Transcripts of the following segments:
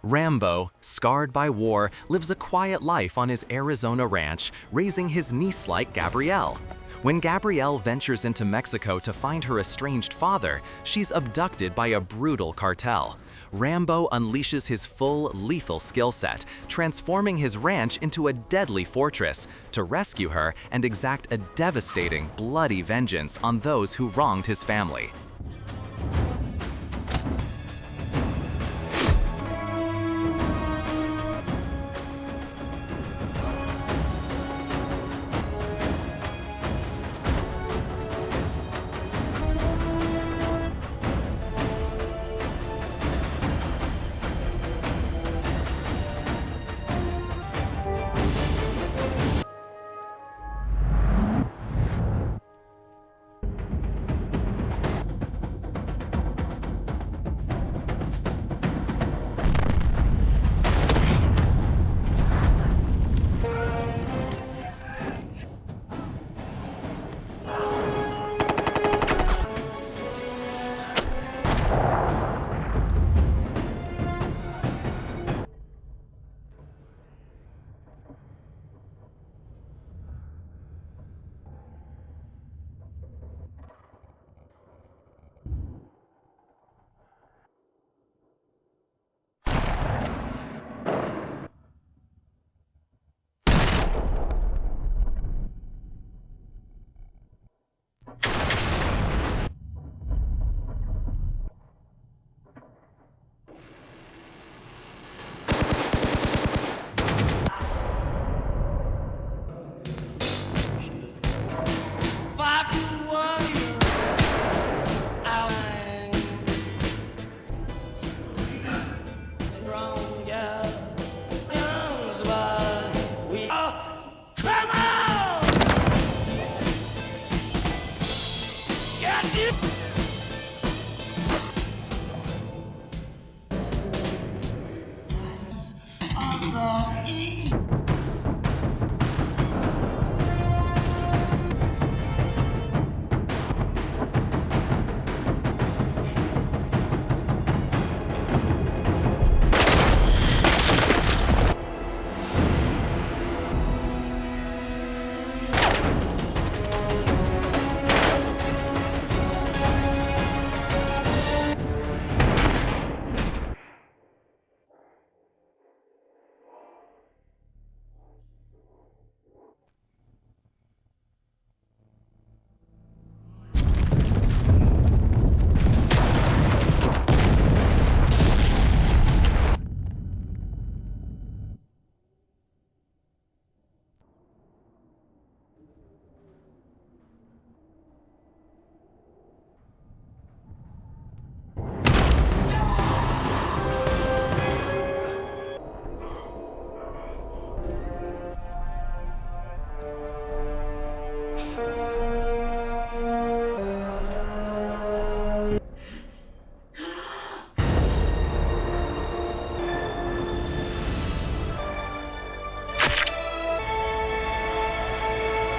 Rambo, scarred by war, lives a quiet life on his Arizona ranch, raising his niece-like Gabrielle. When Gabrielle ventures into Mexico to find her estranged father, she's abducted by a brutal cartel. Rambo unleashes his full, lethal skill set, transforming his ranch into a deadly fortress to rescue her and exact a devastating, bloody vengeance on those who wronged his family.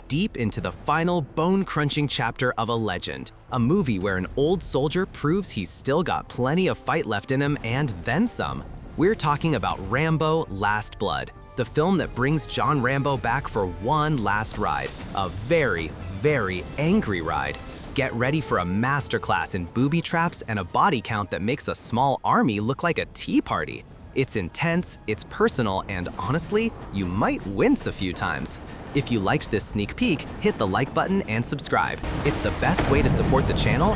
Deep into the final bone-crunching chapter of a legend, a movie where an old soldier proves he's still got plenty of fight left in him and then some. We're talking about Rambo: Last Blood, the film that brings John Rambo back for one last ride, a very, very angry ride. Get ready for a masterclass in booby traps and a body count that makes a small army look like a tea party. It's intense, it's personal, and honestly, you might wince a few times. If you liked this sneak peek, hit the like button and subscribe. It's the best way to support the channel.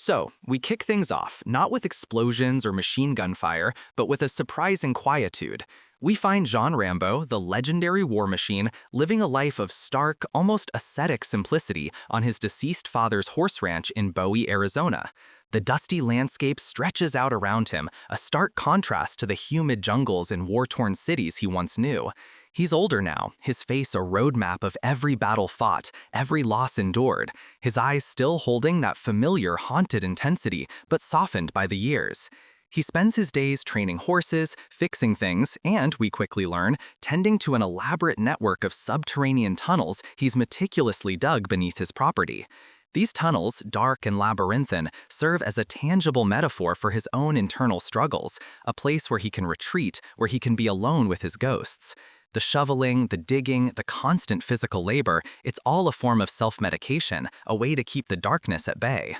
So, we kick things off, not with explosions or machine gun fire, but with a surprising quietude. We find Jean Rambo, the legendary war machine, living a life of stark, almost ascetic simplicity on his deceased father's horse ranch in Bowie, Arizona. The dusty landscape stretches out around him, a stark contrast to the humid jungles and war-torn cities he once knew. He's older now, his face a roadmap of every battle fought, every loss endured, his eyes still holding that familiar haunted intensity, but softened by the years. He spends his days training horses, fixing things, and, we quickly learn, tending to an elaborate network of subterranean tunnels he's meticulously dug beneath his property. These tunnels, dark and labyrinthine, serve as a tangible metaphor for his own internal struggles, a place where he can retreat, where he can be alone with his ghosts. The shoveling, the digging, the constant physical labor, it's all a form of self-medication, a way to keep the darkness at bay.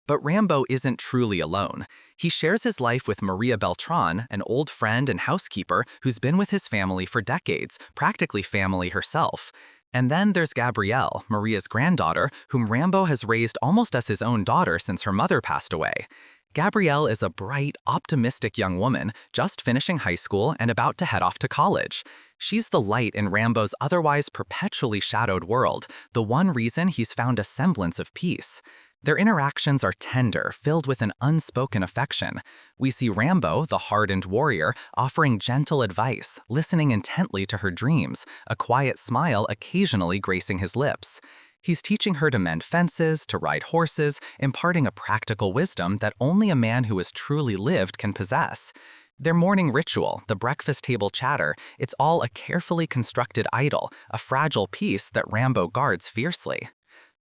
But Rambo isn't truly alone. He shares his life with Maria Beltran, an old friend and housekeeper who's been with his family for decades, practically family herself. And then there's Gabrielle, Maria's granddaughter, whom Rambo has raised almost as his own daughter since her mother passed away. Gabrielle is a bright, optimistic young woman, just finishing high school and about to head off to college. She's the light in Rambo's otherwise perpetually shadowed world, the one reason he's found a semblance of peace. Their interactions are tender, filled with an unspoken affection. We see Rambo, the hardened warrior, offering gentle advice, listening intently to her dreams, a quiet smile occasionally gracing his lips. He's teaching her to mend fences, to ride horses, imparting a practical wisdom that only a man who has truly lived can possess. Their morning ritual, the breakfast table chatter, it's all a carefully constructed idol, a fragile piece that Rambo guards fiercely.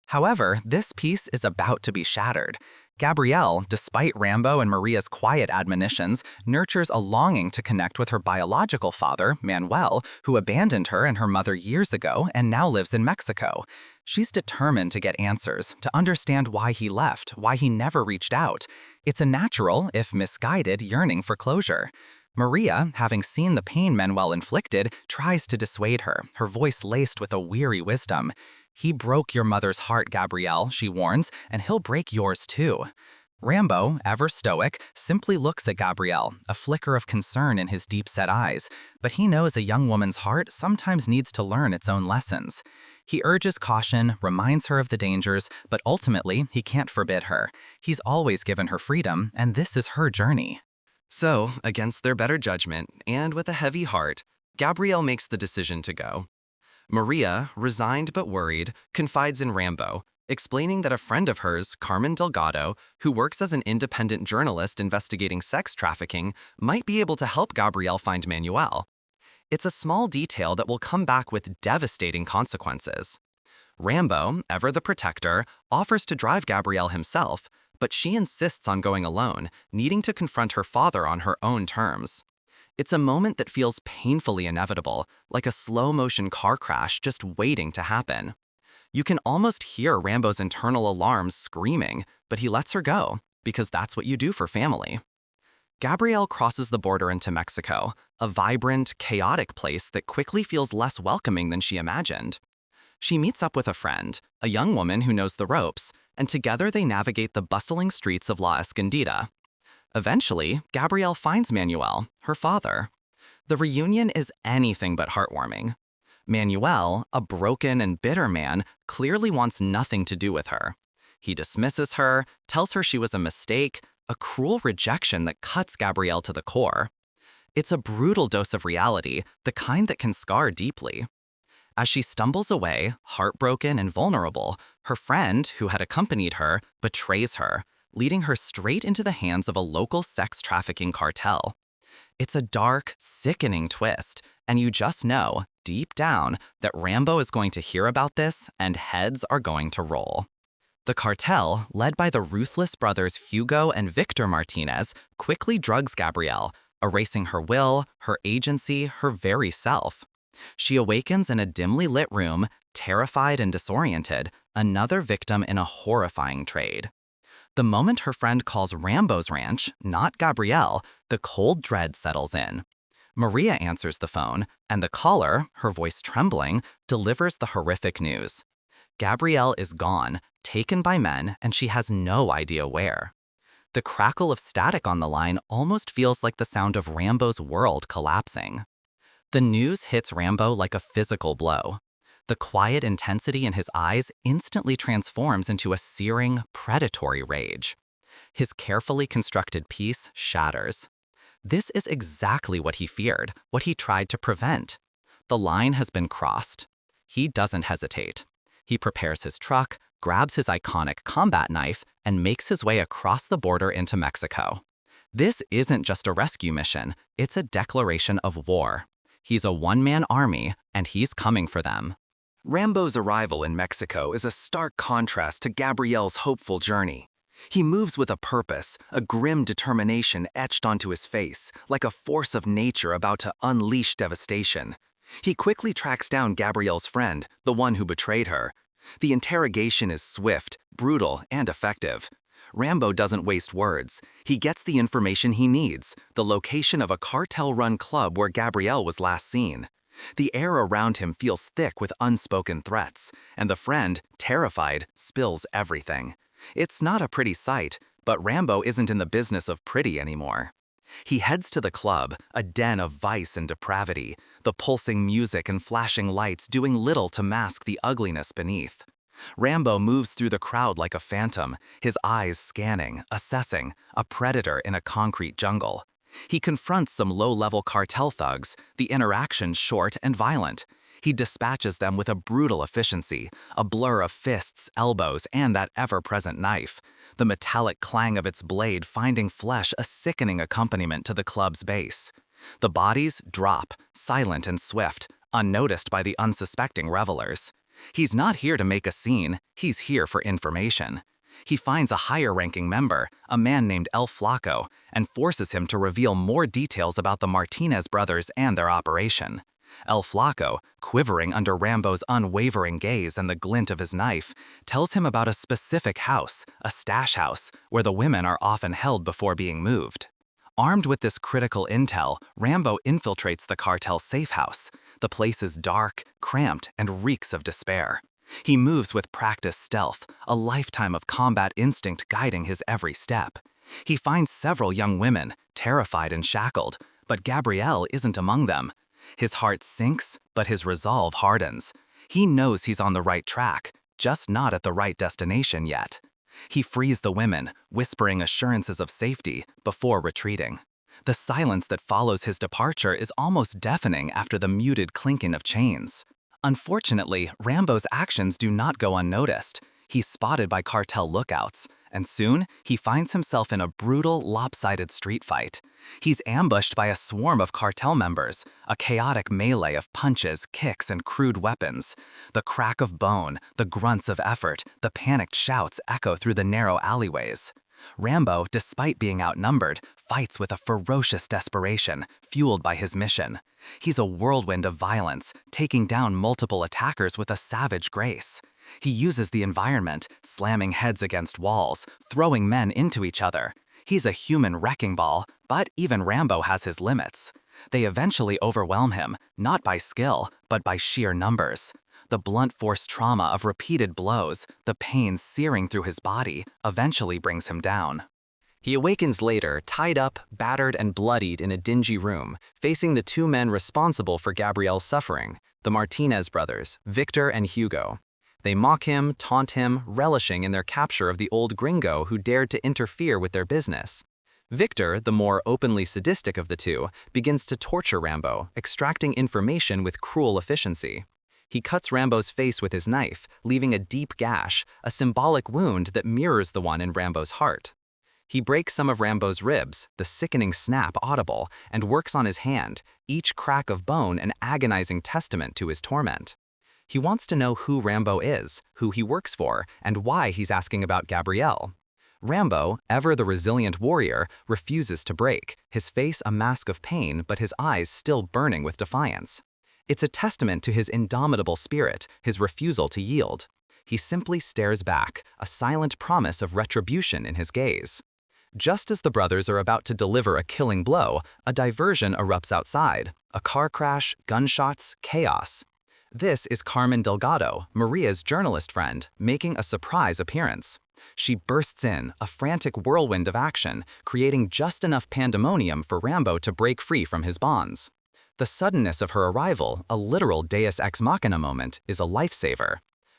However, this piece is about to be shattered. Gabrielle, despite Rambo and Maria's quiet admonitions, nurtures a longing to connect with her biological father, Manuel, who abandoned her and her mother years ago and now lives in Mexico. She's determined to get answers, to understand why he left, why he never reached out. It's a natural, if misguided, yearning for closure. Maria, having seen the pain Manuel inflicted, tries to dissuade her, her voice laced with a weary wisdom. "He broke your mother's heart, Gabrielle," she warns, "and he'll break yours too." Rambo, ever stoic, simply looks at Gabrielle, a flicker of concern in his deep-set eyes, but he knows a young woman's heart sometimes needs to learn its own lessons. He urges caution, reminds her of the dangers, but ultimately, he can't forbid her. He's always given her freedom, and this is her journey. So, against their better judgment, and with a heavy heart, Gabrielle makes the decision to go. Maria, resigned but worried, confides in Rambo, explaining that a friend of hers, Carmen Delgado, who works as an independent journalist investigating sex trafficking, might be able to help Gabrielle find Manuel. It's a small detail that will come back with devastating consequences. Rambo, ever the protector, offers to drive Gabrielle himself, but she insists on going alone, needing to confront her father on her own terms. It's a moment that feels painfully inevitable, like a slow-motion car crash just waiting to happen. You can almost hear Rambo's internal alarms screaming, but he lets her go, because that's what you do for family. Gabrielle crosses the border into Mexico, a vibrant, chaotic place that quickly feels less welcoming than she imagined. She meets up with a friend, a young woman who knows the ropes, and together they navigate the bustling streets of La Escondida. Eventually, Gabrielle finds Manuel, her father. The reunion is anything but heartwarming. Manuel, a broken and bitter man, clearly wants nothing to do with her. He dismisses her, tells her she was a mistake, a cruel rejection that cuts Gabrielle to the core. It's a brutal dose of reality, the kind that can scar deeply. As she stumbles away, heartbroken and vulnerable, her friend, who had accompanied her, betrays her, leading her straight into the hands of a local sex trafficking cartel. It's a dark, sickening twist, and you just know, deep down, that Rambo is going to hear about this and heads are going to roll. The cartel, led by the ruthless brothers Hugo and Victor Martinez, quickly drugs Gabrielle, erasing her will, her agency, her very self. She awakens in a dimly lit room, terrified and disoriented, another victim in a horrifying trade. The moment her friend calls Rambo's ranch, not Gabrielle, the cold dread settles in. Maria answers the phone, and the caller, her voice trembling, delivers the horrific news. Gabrielle is gone, taken by men, and she has no idea where. The crackle of static on the line almost feels like the sound of Rambo's world collapsing. The news hits Rambo like a physical blow. The quiet intensity in his eyes instantly transforms into a searing, predatory rage. His carefully constructed peace shatters. This is exactly what he feared, what he tried to prevent. The line has been crossed. He doesn't hesitate. He prepares his truck, grabs his iconic combat knife, and makes his way across the border into Mexico. This isn't just a rescue mission, it's a declaration of war. He's a one-man army, and he's coming for them. Rambo's arrival in Mexico is a stark contrast to Gabrielle's hopeful journey. He moves with a purpose, a grim determination etched onto his face, like a force of nature about to unleash devastation. He quickly tracks down Gabrielle's friend, the one who betrayed her. The interrogation is swift, brutal, and effective. Rambo doesn't waste words. He gets the information he needs, the location of a cartel-run club where Gabrielle was last seen. The air around him feels thick with unspoken threats, and the friend, terrified, spills everything. It's not a pretty sight, but Rambo isn't in the business of pretty anymore. He heads to the club, a den of vice and depravity, the pulsing music and flashing lights doing little to mask the ugliness beneath. Rambo moves through the crowd like a phantom, his eyes scanning, assessing, a predator in a concrete jungle. He confronts some low-level cartel thugs, the interaction short and violent. He dispatches them with a brutal efficiency, a blur of fists, elbows, and that ever-present knife. The metallic clang of its blade finding flesh a sickening accompaniment to the club's base. The bodies drop, silent and swift, unnoticed by the unsuspecting revelers. He's not here to make a scene, he's here for information. He finds a higher-ranking member, a man named El Flaco, and forces him to reveal more details about the Martinez brothers and their operation. El Flaco, quivering under Rambo's unwavering gaze and the glint of his knife, tells him about a specific house, a stash house, where the women are often held before being moved. Armed with this critical intel, Rambo infiltrates the cartel's safe house. The place is dark, cramped, and reeks of despair. He moves with practiced stealth, a lifetime of combat instinct guiding his every step. He finds several young women, terrified and shackled, but Gabrielle isn't among them. His heart sinks, but his resolve hardens. He knows he's on the right track, just not at the right destination yet. He frees the women, whispering assurances of safety, before retreating. The silence that follows his departure is almost deafening after the muted clinking of chains. Unfortunately, Rambo's actions do not go unnoticed. He's spotted by cartel lookouts, and soon he finds himself in a brutal, lopsided street fight. He's ambushed by a swarm of cartel members, a chaotic melee of punches, kicks, and crude weapons. The crack of bone, the grunts of effort, the panicked shouts echo through the narrow alleyways. Rambo, despite being outnumbered, fights with a ferocious desperation, fueled by his mission. He's a whirlwind of violence, taking down multiple attackers with a savage grace. He uses the environment, slamming heads against walls, throwing men into each other. He's a human wrecking ball, but even Rambo has his limits. They eventually overwhelm him, not by skill, but by sheer numbers. The blunt force trauma of repeated blows, the pain searing through his body, eventually brings him down. He awakens later, tied up, battered, and bloodied in a dingy room, facing the two men responsible for Gabrielle's suffering, the Martinez brothers, Victor and Hugo. They mock him, taunt him, relishing in their capture of the old gringo who dared to interfere with their business. Victor, the more openly sadistic of the two, begins to torture Rambo, extracting information with cruel efficiency. He cuts Rambo's face with his knife, leaving a deep gash, a symbolic wound that mirrors the one in Rambo's heart. He breaks some of Rambo's ribs, the sickening snap audible, and works on his hand, each crack of bone an agonizing testament to his torment. He wants to know who Rambo is, who he works for, and why he's asking about Gabrielle. Rambo, ever the resilient warrior, refuses to break, his face a mask of pain but his eyes still burning with defiance. It's a testament to his indomitable spirit, his refusal to yield. He simply stares back, a silent promise of retribution in his gaze. Just as the brothers are about to deliver a killing blow, a diversion erupts outside. A car crash, gunshots, chaos. This is Carmen Delgado, Maria's journalist friend, making a surprise appearance. She bursts in, a frantic whirlwind of action, creating just enough pandemonium for Rambo to break free from his bonds. The suddenness of her arrival, a literal deus ex machina moment, is a lifesaver.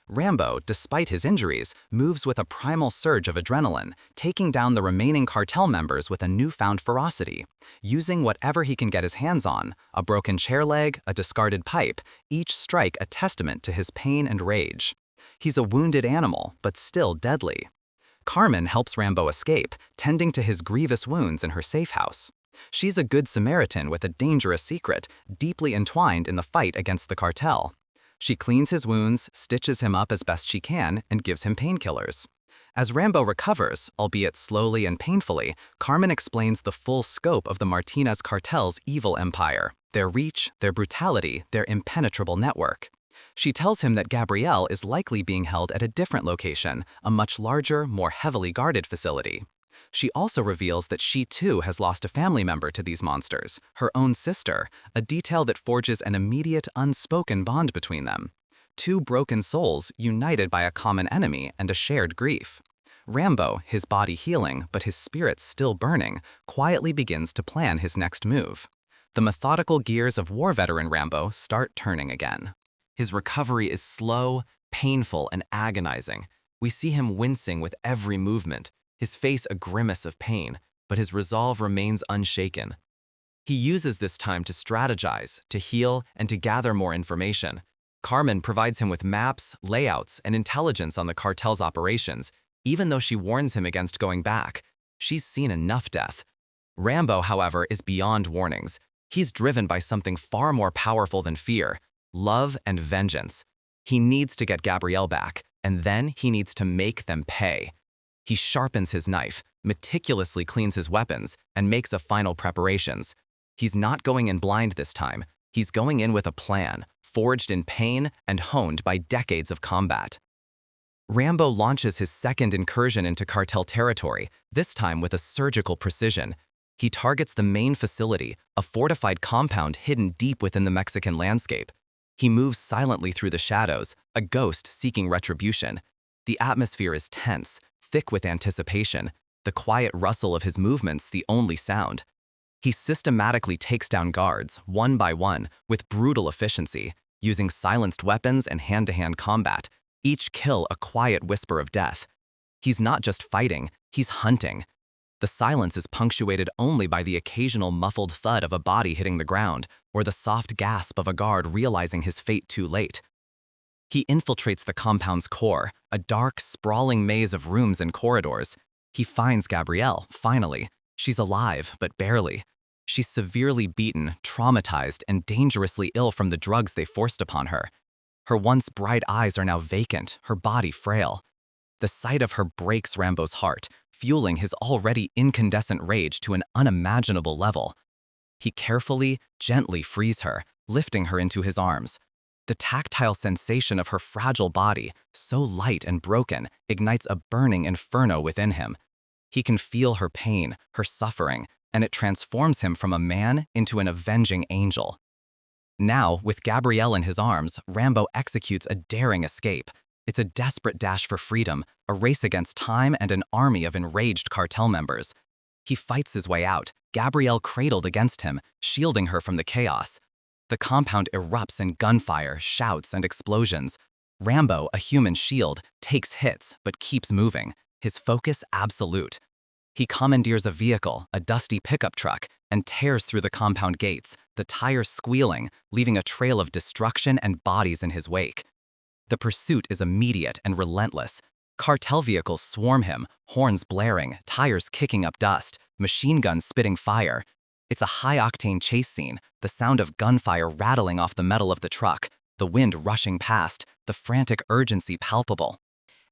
Rambo, despite his injuries, moves with a primal surge of adrenaline, taking down the remaining cartel members with a newfound ferocity. Using whatever he can get his hands on, a broken chair leg, a discarded pipe, each strike a testament to his pain and rage. He's a wounded animal, but still deadly. Carmen helps Rambo escape, tending to his grievous wounds in her safe house. She's a good Samaritan with a dangerous secret, deeply entwined in the fight against the cartel. She cleans his wounds, stitches him up as best she can, and gives him painkillers. As Rambo recovers, albeit slowly and painfully, Carmen explains the full scope of the Martinez cartel's evil empire, their reach, their brutality, their impenetrable network. She tells him that Gabrielle is likely being held at a different location, a much larger, more heavily guarded facility. She also reveals that she too has lost a family member to these monsters, her own sister, a detail that forges an immediate, unspoken bond between them. Two broken souls united by a common enemy and a shared grief. Rambo, his body healing but his spirit still burning, quietly begins to plan his next move. The methodical gears of war veteran Rambo start turning again. His recovery is slow, painful, and agonizing. We see him wincing with every movement, his face a grimace of pain, but his resolve remains unshaken. He uses this time to strategize, to heal, and to gather more information. Carmen provides him with maps, layouts, and intelligence on the cartel's operations, even though she warns him against going back. She's seen enough death. Rambo, however, is beyond warnings. He's driven by something far more powerful than fear, love and vengeance. He needs to get Gabrielle back, and then he needs to make them pay. He sharpens his knife, meticulously cleans his weapons, and makes a final preparations. He's not going in blind this time. He's going in with a plan, forged in pain and honed by decades of combat. Rambo launches his second incursion into cartel territory, this time with a surgical precision. He targets the main facility, a fortified compound hidden deep within the Mexican landscape. He moves silently through the shadows, a ghost seeking retribution. The atmosphere is tense, thick with anticipation, the quiet rustle of his movements the only sound. He systematically takes down guards, one by one, with brutal efficiency, using silenced weapons and hand-to-hand combat, each kill a quiet whisper of death. He's not just fighting, he's hunting. The silence is punctuated only by the occasional muffled thud of a body hitting the ground, or the soft gasp of a guard realizing his fate too late. He infiltrates the compound's core, a dark, sprawling maze of rooms and corridors. He finds Gabrielle, finally. She's alive, but barely. She's severely beaten, traumatized, and dangerously ill from the drugs they forced upon her. Her once bright eyes are now vacant, her body frail. The sight of her breaks Rambo's heart, fueling his already incandescent rage to an unimaginable level. He carefully, gently frees her, lifting her into his arms. The tactile sensation of her fragile body, so light and broken, ignites a burning inferno within him. He can feel her pain, her suffering, and it transforms him from a man into an avenging angel. Now, with Gabrielle in his arms, Rambo executes a daring escape. It's a desperate dash for freedom, a race against time and an army of enraged cartel members. He fights his way out, Gabrielle cradled against him, shielding her from the chaos. The compound erupts in gunfire, shouts, and explosions. Rambo, a human shield, takes hits but keeps moving, his focus absolute. He commandeers a vehicle, a dusty pickup truck, and tears through the compound gates, the tires squealing, leaving a trail of destruction and bodies in his wake. The pursuit is immediate and relentless. Cartel vehicles swarm him, horns blaring, tires kicking up dust, machine guns spitting fire. It's a high-octane chase scene, the sound of gunfire rattling off the metal of the truck, the wind rushing past, the frantic urgency palpable.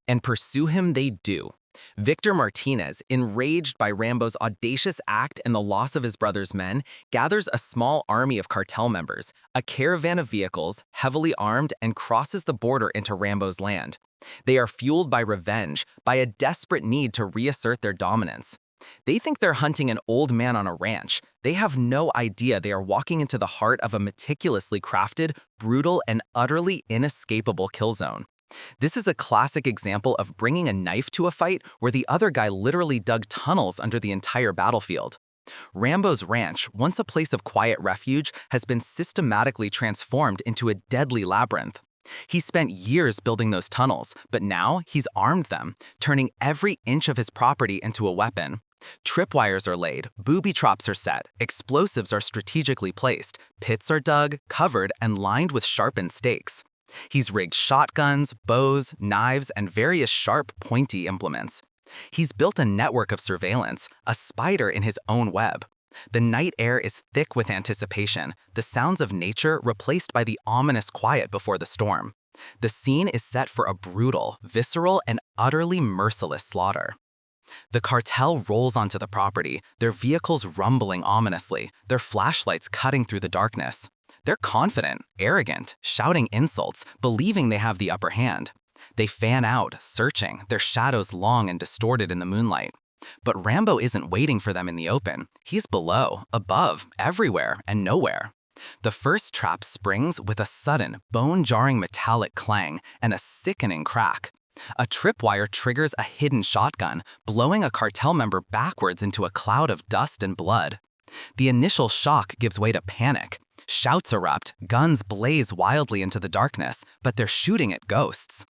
And pursue him they do. Victor Martinez, enraged by Rambo's audacious act and the loss of his brother's men, gathers a small army of cartel members, a caravan of vehicles, heavily armed, and crosses the border into Rambo's land. They are fueled by revenge, by a desperate need to reassert their dominance. They think they're hunting an old man on a ranch. They have no idea they are walking into the heart of a meticulously crafted, brutal, and utterly inescapable kill zone. This is a classic example of bringing a knife to a fight where the other guy literally dug tunnels under the entire battlefield. Rambo's ranch, once a place of quiet refuge, has been systematically transformed into a deadly labyrinth. He spent years building those tunnels, but now he's armed them, turning every inch of his property into a weapon. Tripwires are laid, booby traps are set, explosives are strategically placed, pits are dug, covered, and lined with sharpened stakes. He's rigged shotguns, bows, knives, and various sharp, pointy implements. He's built a network of surveillance, a spider in his own web. The night air is thick with anticipation, the sounds of nature replaced by the ominous quiet before the storm. The scene is set for a brutal, visceral, and utterly merciless slaughter. The cartel rolls onto the property, their vehicles rumbling ominously, their flashlights cutting through the darkness. They're confident, arrogant, shouting insults, believing they have the upper hand. They fan out, searching, their shadows long and distorted in the moonlight. But Rambo isn't waiting for them in the open. He's below, above, everywhere, and nowhere. The first trap springs with a sudden, bone-jarring metallic clang and a sickening crack. A tripwire triggers a hidden shotgun, blowing a cartel member backwards into a cloud of dust and blood. The initial shock gives way to panic. Shouts erupt, guns blaze wildly into the darkness, but they're shooting at ghosts.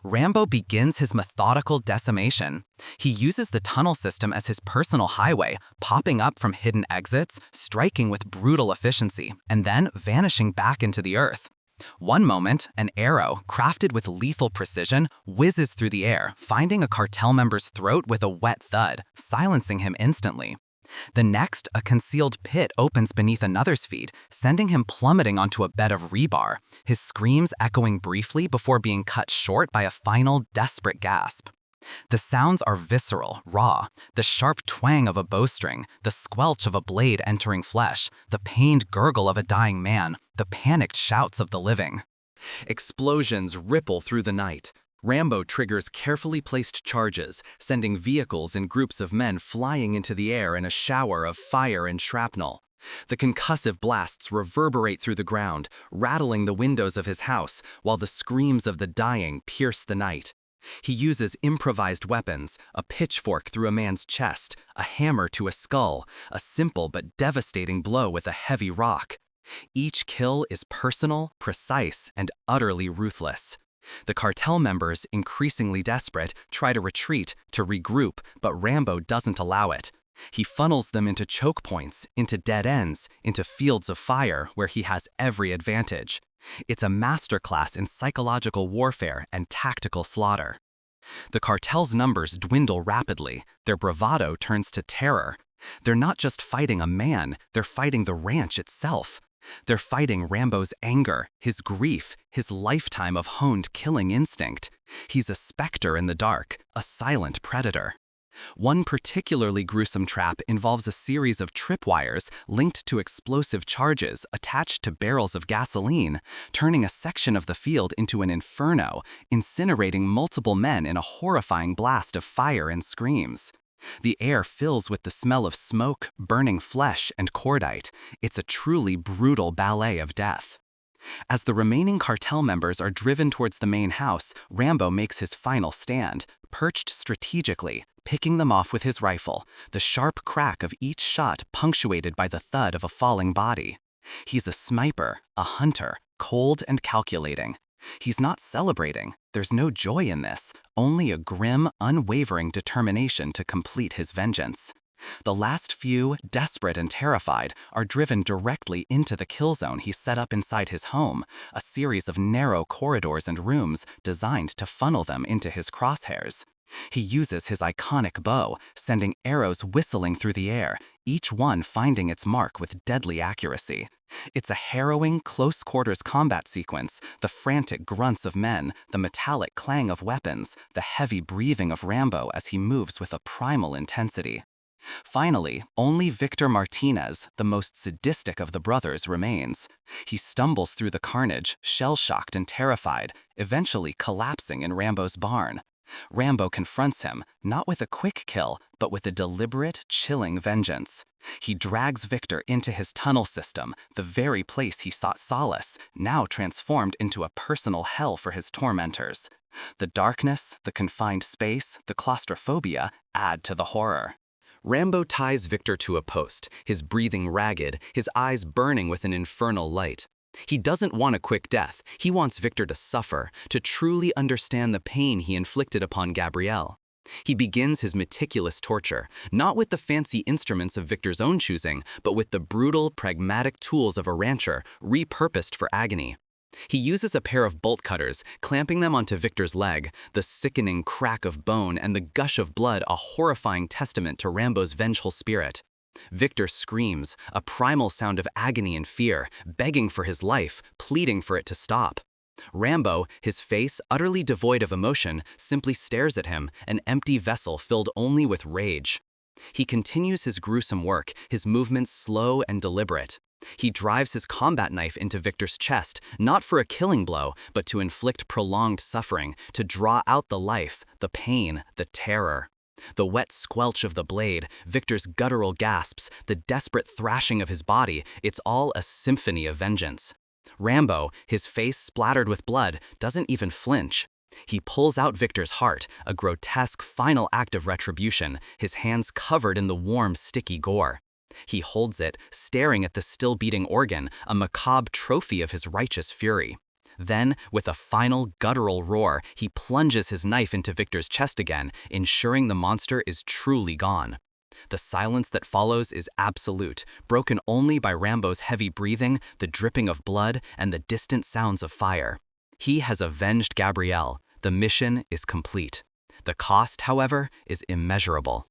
Rambo begins his methodical decimation. He uses the tunnel system as his personal highway, popping up from hidden exits, striking with brutal efficiency, and then vanishing back into the earth. One moment, an arrow, crafted with lethal precision, whizzes through the air, finding a cartel member's throat with a wet thud, silencing him instantly. The next, a concealed pit opens beneath another's feet, sending him plummeting onto a bed of rebar, his screams echoing briefly before being cut short by a final, desperate gasp. The sounds are visceral, raw, the sharp twang of a bowstring, the squelch of a blade entering flesh, the pained gurgle of a dying man, the panicked shouts of the living. Explosions ripple through the night. Rambo triggers carefully placed charges, sending vehicles and groups of men flying into the air in a shower of fire and shrapnel. The concussive blasts reverberate through the ground, rattling the windows of his house, while the screams of the dying pierce the night. He uses improvised weapons, a pitchfork through a man's chest, a hammer to a skull, a simple but devastating blow with a heavy rock. Each kill is personal, precise, and utterly ruthless. The cartel members, increasingly desperate, try to retreat, to regroup, but Rambo doesn't allow it. He funnels them into choke points, into dead ends, into fields of fire where he has every advantage. It's a masterclass in psychological warfare and tactical slaughter. The cartel's numbers dwindle rapidly, their bravado turns to terror. They're not just fighting a man, they're fighting the ranch itself. They're fighting Rambo's anger, his grief, his lifetime of honed killing instinct. He's a specter in the dark, a silent predator. One particularly gruesome trap involves a series of tripwires linked to explosive charges attached to barrels of gasoline, turning a section of the field into an inferno, incinerating multiple men in a horrifying blast of fire and screams. The air fills with the smell of smoke, burning flesh, and cordite. It's a truly brutal ballet of death. As the remaining cartel members are driven towards the main house, Rambo makes his final stand, perched strategically, picking them off with his rifle, the sharp crack of each shot punctuated by the thud of a falling body. He's a sniper, a hunter, cold and calculating. He's not celebrating. There's no joy in this, only a grim, unwavering determination to complete his vengeance. The last few, desperate and terrified, are driven directly into the kill zone he set up inside his home, a series of narrow corridors and rooms designed to funnel them into his crosshairs. He uses his iconic bow, sending arrows whistling through the air, each one finding its mark with deadly accuracy. It's a harrowing, close-quarters combat sequence, the frantic grunts of men, the metallic clang of weapons, the heavy breathing of Rambo as he moves with a primal intensity. Finally, only Victor Martinez, the most sadistic of the brothers, remains. He stumbles through the carnage, shell-shocked and terrified, eventually collapsing in Rambo's barn. Rambo confronts him, not with a quick kill, but with a deliberate, chilling vengeance. He drags Victor into his tunnel system, the very place he sought solace, now transformed into a personal hell for his tormentors. The darkness, the confined space, the claustrophobia add to the horror. Rambo ties Victor to a post, his breathing ragged, his eyes burning with an infernal light. He doesn't want a quick death. He wants Victor to suffer, to truly understand the pain he inflicted upon Gabrielle. He begins his meticulous torture, not with the fancy instruments of Victor's own choosing, but with the brutal, pragmatic tools of a rancher, repurposed for agony. He uses a pair of bolt cutters, clamping them onto Victor's leg, the sickening crack of bone and the gush of blood a horrifying testament to Rambo's vengeful spirit. Victor screams, a primal sound of agony and fear, begging for his life, pleading for it to stop. Rambo, his face utterly devoid of emotion, simply stares at him, an empty vessel filled only with rage. He continues his gruesome work, his movements slow and deliberate. He drives his combat knife into Victor's chest, not for a killing blow, but to inflict prolonged suffering, to draw out the life, the pain, the terror. The wet squelch of the blade, Victor's guttural gasps, the desperate thrashing of his body, it's all a symphony of vengeance. Rambo, his face splattered with blood, doesn't even flinch. He pulls out Victor's heart, a grotesque final act of retribution, his hands covered in the warm, sticky gore. He holds it, staring at the still-beating organ, a macabre trophy of his righteous fury. Then, with a final guttural roar, he plunges his knife into Victor's chest again, ensuring the monster is truly gone. The silence that follows is absolute, broken only by Rambo's heavy breathing, the dripping of blood, and the distant sounds of fire. He has avenged Gabrielle. The mission is complete. The cost, however, is immeasurable.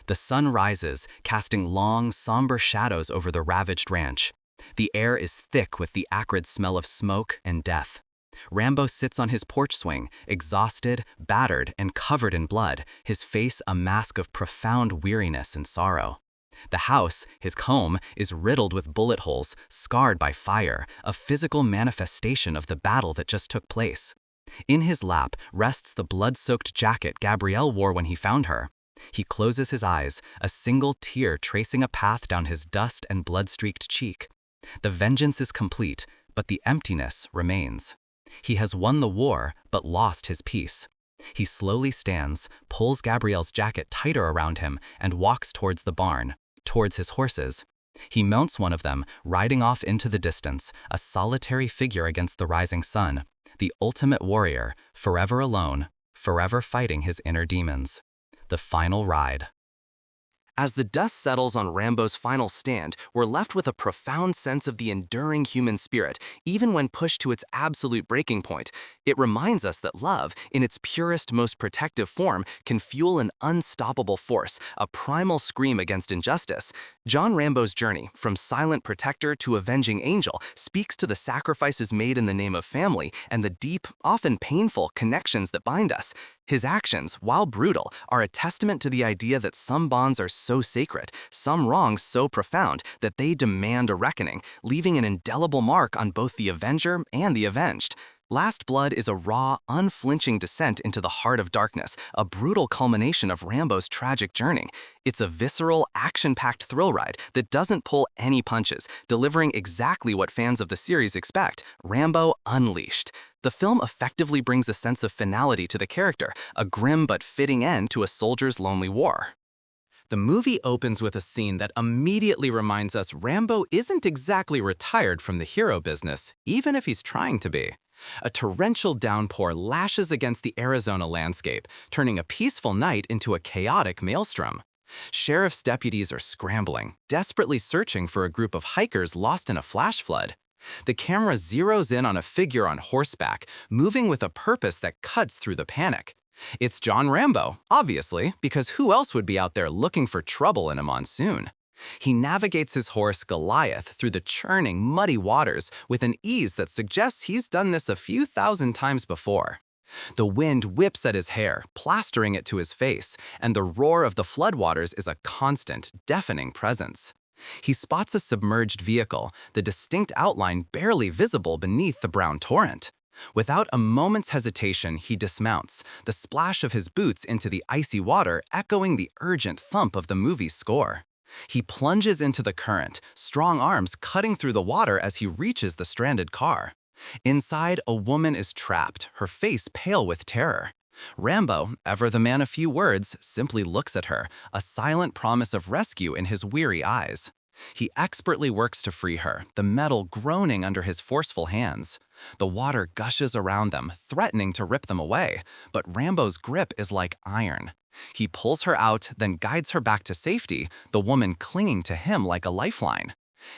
The sun rises, casting long, somber shadows over the ravaged ranch. The air is thick with the acrid smell of smoke and death. Rambo sits on his porch swing, exhausted, battered, and covered in blood, his face a mask of profound weariness and sorrow. The house, his home, is riddled with bullet holes, scarred by fire, a physical manifestation of the battle that just took place. In his lap rests the blood-soaked jacket Gabrielle wore when he found her. He closes his eyes, a single tear tracing a path down his dust and blood-streaked cheek. The vengeance is complete, but the emptiness remains. He has won the war, but lost his peace. He slowly stands, pulls Gabrielle's jacket tighter around him, and walks towards the barn, towards his horses. He mounts one of them, riding off into the distance, a solitary figure against the rising sun, the ultimate warrior, forever alone, forever fighting his inner demons. The final ride. As the dust settles on Rambo's final stand, we're left with a profound sense of the enduring human spirit, even when pushed to its absolute breaking point. It reminds us that love, in its purest, most protective form, can fuel an unstoppable force, a primal scream against injustice. John Rambo's journey, from silent protector to avenging angel, speaks to the sacrifices made in the name of family and the deep, often painful, connections that bind us. His actions, while brutal, are a testament to the idea that some bonds are so sacred, some wrongs so profound, that they demand a reckoning, leaving an indelible mark on both the avenger and the avenged. Last Blood is a raw, unflinching descent into the heart of darkness, a brutal culmination of Rambo's tragic journey. It's a visceral, action-packed thrill ride that doesn't pull any punches, delivering exactly what fans of the series expect: Rambo unleashed. The film effectively brings a sense of finality to the character, a grim but fitting end to a soldier's lonely war. The movie opens with a scene that immediately reminds us Rambo isn't exactly retired from the hero business, even if he's trying to be. A torrential downpour lashes against the Arizona landscape, turning a peaceful night into a chaotic maelstrom. Sheriff's deputies are scrambling, desperately searching for a group of hikers lost in a flash flood. The camera zeroes in on a figure on horseback, moving with a purpose that cuts through the panic. It's John Rambo, obviously, because who else would be out there looking for trouble in a monsoon? He navigates his horse Goliath through the churning, muddy waters with an ease that suggests he's done this a few thousand times before. The wind whips at his hair, plastering it to his face, and the roar of the floodwaters is a constant, deafening presence. He spots a submerged vehicle, the distinct outline barely visible beneath the brown torrent. Without a moment's hesitation, he dismounts, the splash of his boots into the icy water echoing the urgent thump of the movie's score. He plunges into the current, strong arms cutting through the water as he reaches the stranded car. Inside, a woman is trapped, her face pale with terror. Rambo, ever the man of few words, simply looks at her, a silent promise of rescue in his weary eyes. He expertly works to free her, the metal groaning under his forceful hands. The water gushes around them, threatening to rip them away, but Rambo's grip is like iron. He pulls her out, then guides her back to safety, the woman clinging to him like a lifeline.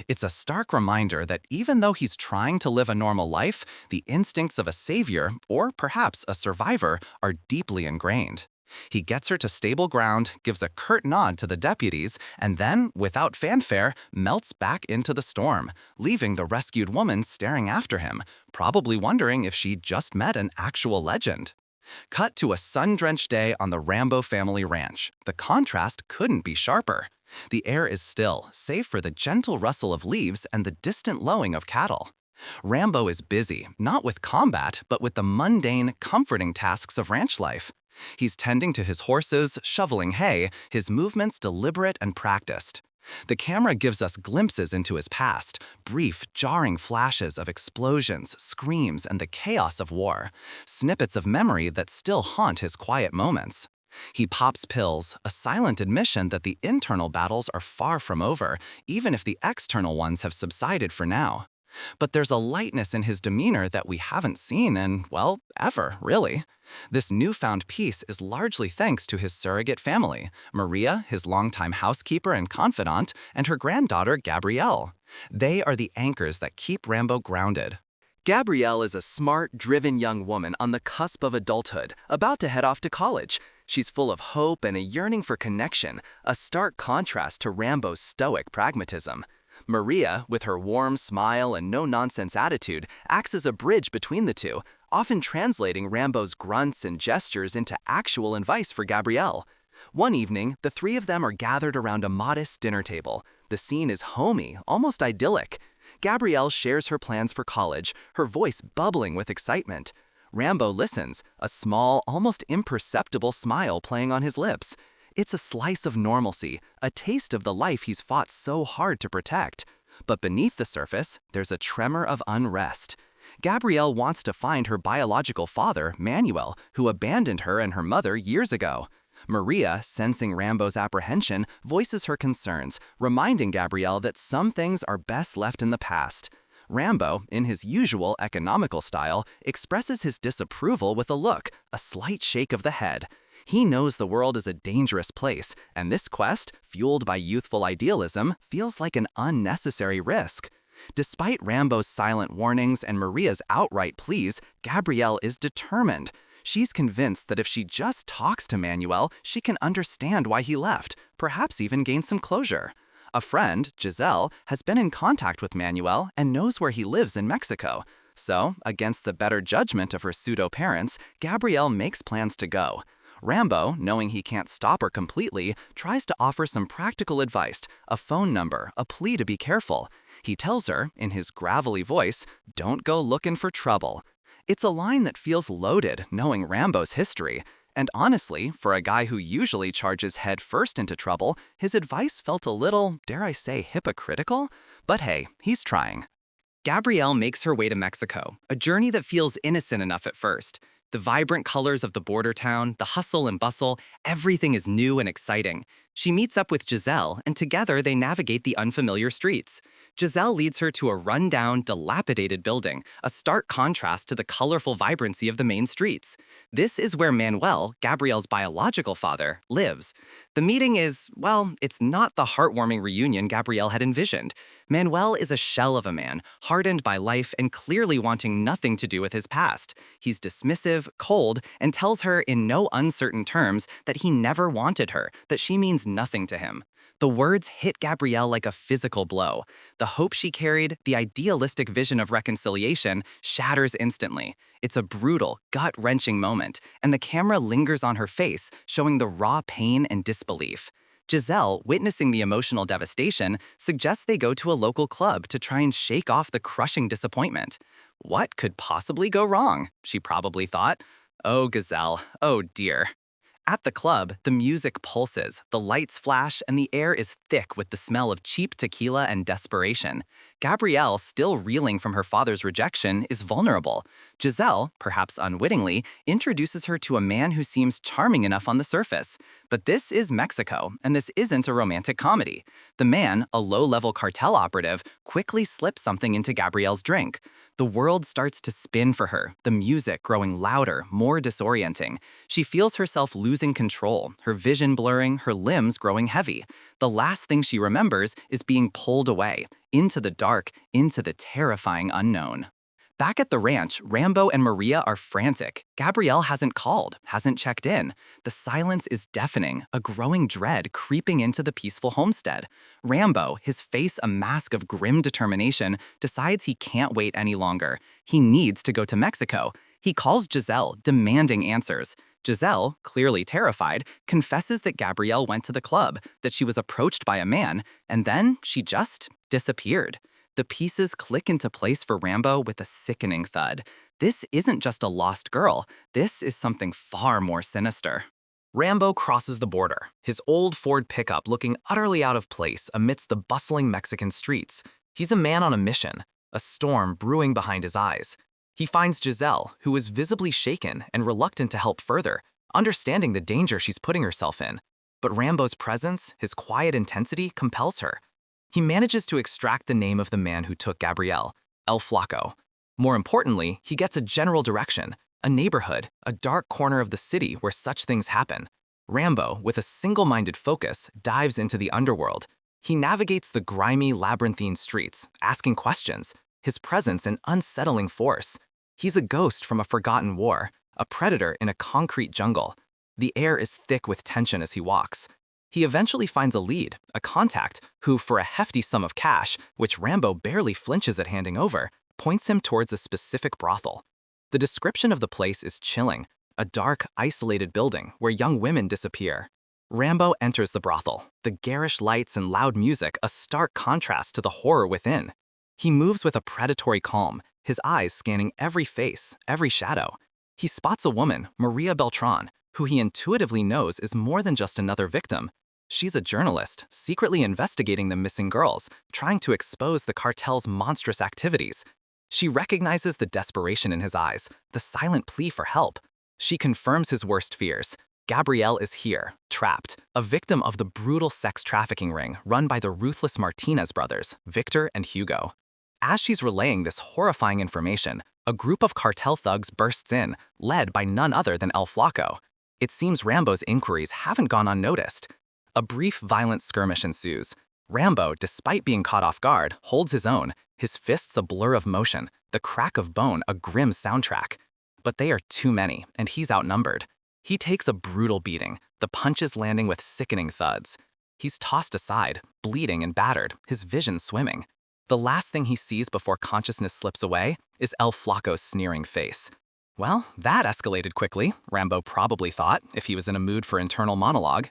It's a stark reminder that even though he's trying to live a normal life, the instincts of a savior, or perhaps a survivor, are deeply ingrained. He gets her to stable ground, gives a curt nod to the deputies, and then, without fanfare, melts back into the storm, leaving the rescued woman staring after him, probably wondering if she'd just met an actual legend. Cut to a sun-drenched day on the Rambo family ranch. The contrast couldn't be sharper. The air is still, save for the gentle rustle of leaves and the distant lowing of cattle. Rambo is busy, not with combat, but with the mundane, comforting tasks of ranch life. He's tending to his horses, shoveling hay, his movements deliberate and practiced. The camera gives us glimpses into his past, brief, jarring flashes of explosions, screams, and the chaos of war, snippets of memory that still haunt his quiet moments. He pops pills, a silent admission that the internal battles are far from over, even if the external ones have subsided for now. But there's a lightness in his demeanor that we haven't seen in, well, ever, really. This newfound peace is largely thanks to his surrogate family, Maria, his longtime housekeeper and confidant, and her granddaughter, Gabrielle. They are the anchors that keep Rambo grounded. Gabrielle is a smart, driven young woman on the cusp of adulthood, about to head off to college. She's full of hope and a yearning for connection, a stark contrast to Rambo's stoic pragmatism. Maria, with her warm smile and no-nonsense attitude, acts as a bridge between the two, often translating Rambo's grunts and gestures into actual advice for Gabrielle. One evening, the three of them are gathered around a modest dinner table. The scene is homey, almost idyllic. Gabrielle shares her plans for college, her voice bubbling with excitement. Rambo listens, a small, almost imperceptible smile playing on his lips. It's a slice of normalcy, a taste of the life he's fought so hard to protect. But beneath the surface, there's a tremor of unrest. Gabrielle wants to find her biological father, Manuel, who abandoned her and her mother years ago. Maria, sensing Rambo's apprehension, voices her concerns, reminding Gabrielle that some things are best left in the past. Rambo, in his usual economical style, expresses his disapproval with a look, a slight shake of the head. He knows the world is a dangerous place, and this quest, fueled by youthful idealism, feels like an unnecessary risk. Despite Rambo's silent warnings and Maria's outright pleas, Gabrielle is determined. She's convinced that if she just talks to Manuel, she can understand why he left, perhaps even gain some closure. A friend, Giselle, has been in contact with Manuel and knows where he lives in Mexico. So, against the better judgment of her pseudo-parents, Gabrielle makes plans to go. Rambo, knowing he can't stop her completely, tries to offer some practical advice, a phone number, a plea to be careful. He tells her, in his gravelly voice, "Don't go looking for trouble." It's a line that feels loaded, knowing Rambo's history. And honestly, for a guy who usually charges head first into trouble, his advice felt a little, dare I say, hypocritical? But hey, he's trying. Gabrielle makes her way to Mexico, a journey that feels innocent enough at first. The vibrant colors of the border town, the hustle and bustle, everything is new and exciting. She meets up with Giselle, and together they navigate the unfamiliar streets. Giselle leads her to a run-down, dilapidated building, a stark contrast to the colorful vibrancy of the main streets. This is where Manuel, Gabrielle's biological father, lives. The meeting is, well, it's not the heartwarming reunion Gabrielle had envisioned. Manuel is a shell of a man, hardened by life and clearly wanting nothing to do with his past. He's dismissive, cold, and tells her in no uncertain terms that he never wanted her, that she means nothing to him. The words hit Gabrielle like a physical blow. The hope she carried, the idealistic vision of reconciliation, shatters instantly. It's a brutal, gut-wrenching moment, and the camera lingers on her face, showing the raw pain and disbelief. Giselle, witnessing the emotional devastation, suggests they go to a local club to try and shake off the crushing disappointment. What could possibly go wrong? She probably thought. Oh, Gazelle, oh dear. At the club, the music pulses, the lights flash, and the air is thick with the smell of cheap tequila and desperation. Gabrielle, still reeling from her father's rejection, is vulnerable. Giselle, perhaps unwittingly, introduces her to a man who seems charming enough on the surface. But this is Mexico, and this isn't a romantic comedy. The man, a low-level cartel operative, quickly slips something into Gabrielle's drink. The world starts to spin for her, the music growing louder, more disorienting. She feels herself losing control, her vision blurring, her limbs growing heavy. The last thing she remembers is being pulled away, into the dark, into the terrifying unknown. Back at the ranch, Rambo and Maria are frantic. Gabrielle hasn't called, hasn't checked in. The silence is deafening, a growing dread creeping into the peaceful homestead. Rambo, his face a mask of grim determination, decides he can't wait any longer. He needs to go to Mexico. He calls Giselle, demanding answers. Giselle, clearly terrified, confesses that Gabrielle went to the club, that she was approached by a man, and then she just disappeared. The pieces click into place for Rambo with a sickening thud. This isn't just a lost girl. This is something far more sinister. Rambo crosses the border, his old Ford pickup looking utterly out of place amidst the bustling Mexican streets. He's a man on a mission, a storm brewing behind his eyes. He finds Giselle, who is visibly shaken and reluctant to help further, understanding the danger she's putting herself in. But Rambo's presence, his quiet intensity, compels her. He manages to extract the name of the man who took Gabrielle, El Flaco. More importantly, he gets a general direction, a neighborhood, a dark corner of the city where such things happen. Rambo, with a single-minded focus, dives into the underworld. He navigates the grimy, labyrinthine streets, asking questions, his presence an unsettling force. He's a ghost from a forgotten war, a predator in a concrete jungle. The air is thick with tension as he walks. He eventually finds a lead, a contact, who, for a hefty sum of cash, which Rambo barely flinches at handing over, points him towards a specific brothel. The description of the place is chilling, a dark, isolated building where young women disappear. Rambo enters the brothel, the garish lights and loud music a stark contrast to the horror within. He moves with a predatory calm, his eyes scanning every face, every shadow. He spots a woman, Maria Beltran, who he intuitively knows is more than just another victim. She's a journalist, secretly investigating the missing girls, trying to expose the cartel's monstrous activities. She recognizes the desperation in his eyes, the silent plea for help. She confirms his worst fears. Gabrielle is here, trapped, a victim of the brutal sex trafficking ring run by the ruthless Martinez brothers, Victor and Hugo. As she's relaying this horrifying information, a group of cartel thugs bursts in, led by none other than El Flaco. It seems Rambo's inquiries haven't gone unnoticed. A brief, violent skirmish ensues. Rambo, despite being caught off guard, holds his own, his fists a blur of motion, the crack of bone a grim soundtrack. But they are too many, and he's outnumbered. He takes a brutal beating, the punches landing with sickening thuds. He's tossed aside, bleeding and battered, his vision swimming. The last thing he sees before consciousness slips away is El Flaco's sneering face. Well, that escalated quickly, Rambo probably thought, if he was in a mood for internal monologue.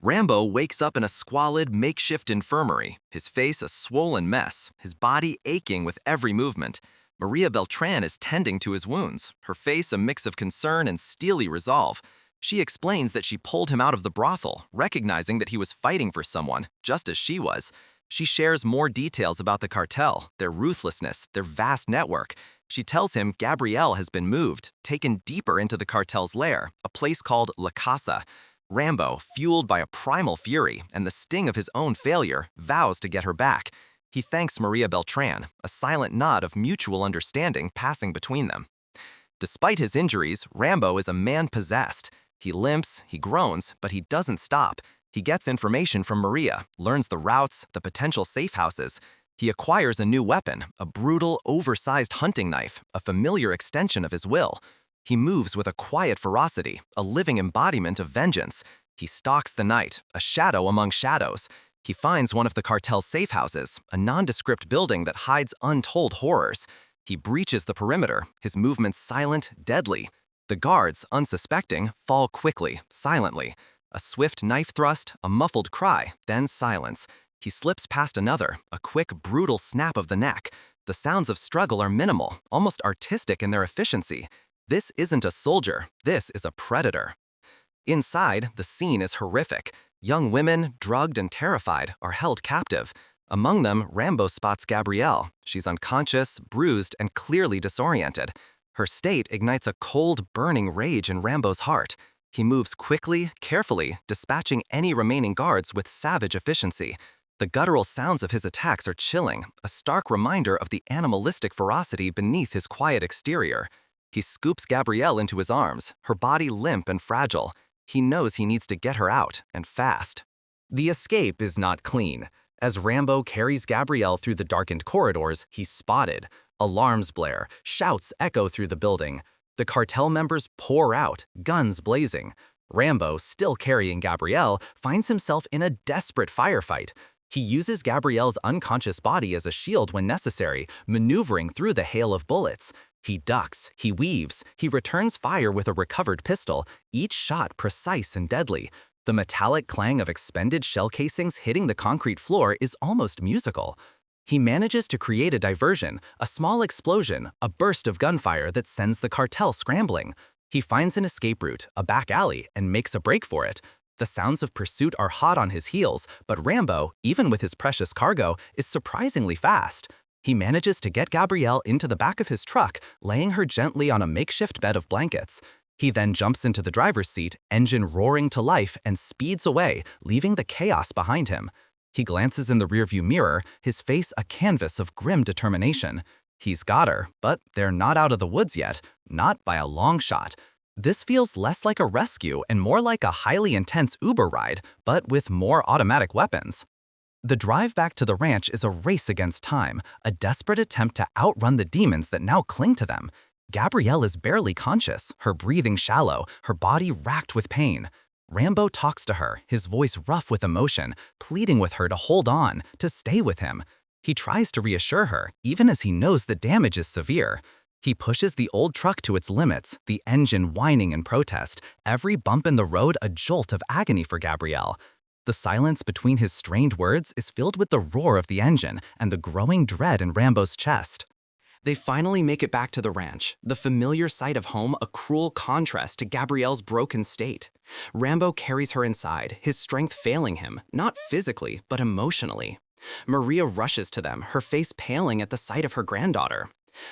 Rambo wakes up in a squalid, makeshift infirmary, his face a swollen mess, his body aching with every movement. Maria Beltran is tending to his wounds, her face a mix of concern and steely resolve. She explains that she pulled him out of the brothel, recognizing that he was fighting for someone, just as she was. She shares more details about the cartel, their ruthlessness, their vast network. She tells him Gabrielle has been moved, taken deeper into the cartel's lair, a place called La Casa. Rambo, fueled by a primal fury and the sting of his own failure, vows to get her back. He thanks Maria Beltran, a silent nod of mutual understanding passing between them. Despite his injuries, Rambo is a man possessed. He limps, he groans, but he doesn't stop. He gets information from Maria, learns the routes, the potential safe houses. He acquires a new weapon, a brutal, oversized hunting knife, a familiar extension of his will. He moves with a quiet ferocity, a living embodiment of vengeance. He stalks the night, a shadow among shadows. He finds one of the cartel's safe houses, a nondescript building that hides untold horrors. He breaches the perimeter, his movements silent, deadly. The guards, unsuspecting, fall quickly, silently. A swift knife thrust, a muffled cry, then silence. He slips past another, a quick, brutal snap of the neck. The sounds of struggle are minimal, almost artistic in their efficiency. This isn't a soldier, this is a predator. Inside, the scene is horrific. Young women, drugged and terrified, are held captive. Among them, Rambo spots Gabrielle. She's unconscious, bruised, and clearly disoriented. Her state ignites a cold, burning rage in Rambo's heart. He moves quickly, carefully, dispatching any remaining guards with savage efficiency. The guttural sounds of his attacks are chilling, a stark reminder of the animalistic ferocity beneath his quiet exterior. He scoops Gabrielle into his arms, her body limp and fragile. He knows he needs to get her out, and fast. The escape is not clean. As Rambo carries Gabrielle through the darkened corridors, he's spotted. Alarms blare, shouts echo through the building. The cartel members pour out, guns blazing. Rambo, still carrying Gabrielle, finds himself in a desperate firefight. He uses Gabrielle's unconscious body as a shield when necessary, maneuvering through the hail of bullets. He ducks, he weaves, he returns fire with a recovered pistol, each shot precise and deadly. The metallic clang of expended shell casings hitting the concrete floor is almost musical. He manages to create a diversion, a small explosion, a burst of gunfire that sends the cartel scrambling. He finds an escape route, a back alley, and makes a break for it. The sounds of pursuit are hot on his heels, but Rambo, even with his precious cargo, is surprisingly fast. He manages to get Gabrielle into the back of his truck, laying her gently on a makeshift bed of blankets. He then jumps into the driver's seat, engine roaring to life, and speeds away, leaving the chaos behind him. He glances in the rearview mirror, his face a canvas of grim determination. He's got her, but they're not out of the woods yet, not by a long shot. This feels less like a rescue and more like a highly intense Uber ride, but with more automatic weapons. The drive back to the ranch is a race against time, a desperate attempt to outrun the demons that now cling to them. Gabrielle is barely conscious, her breathing shallow, her body racked with pain. Rambo talks to her, his voice rough with emotion, pleading with her to hold on, to stay with him. He tries to reassure her, even as he knows the damage is severe. He pushes the old truck to its limits, the engine whining in protest, every bump in the road a jolt of agony for Gabrielle. The silence between his strained words is filled with the roar of the engine and the growing dread in Rambo's chest. They finally make it back to the ranch, the familiar sight of home a cruel contrast to Gabrielle's broken state. Rambo carries her inside, his strength failing him, not physically, but emotionally. Maria rushes to them, her face paling at the sight of her granddaughter.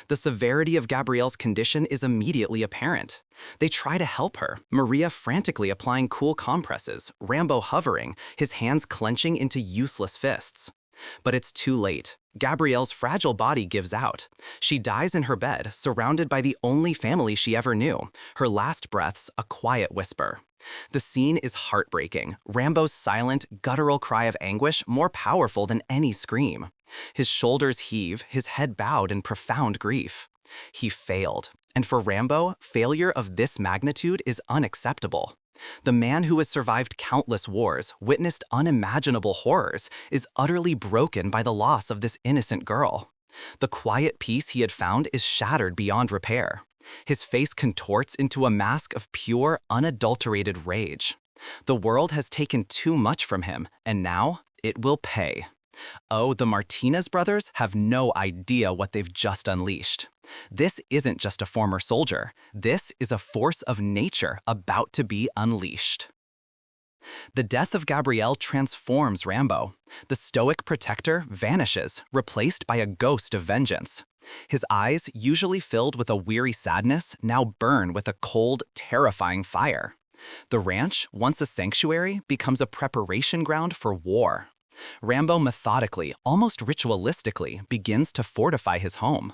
The severity of Gabrielle's condition is immediately apparent. They try to help her, Maria frantically applying cool compresses, Rambo hovering, his hands clenching into useless fists. But it's too late. Gabrielle's fragile body gives out. She dies in her bed, surrounded by the only family she ever knew, her last breaths a quiet whisper. The scene is heartbreaking, Rambo's silent, guttural cry of anguish more powerful than any scream. His shoulders heave, his head bowed in profound grief. He failed, and for Rambo, failure of this magnitude is unacceptable. The man who has survived countless wars, witnessed unimaginable horrors, is utterly broken by the loss of this innocent girl. The quiet peace he had found is shattered beyond repair. His face contorts into a mask of pure, unadulterated rage. The world has taken too much from him, and now it will pay. Oh, the Martinez brothers have no idea what they've just unleashed. This isn't just a former soldier. This is a force of nature about to be unleashed. The death of Gabrielle transforms Rambo. The stoic protector vanishes, replaced by a ghost of vengeance. His eyes, usually filled with a weary sadness, now burn with a cold, terrifying fire. The ranch, once a sanctuary, becomes a preparation ground for war. Rambo methodically, almost ritualistically, begins to fortify his home.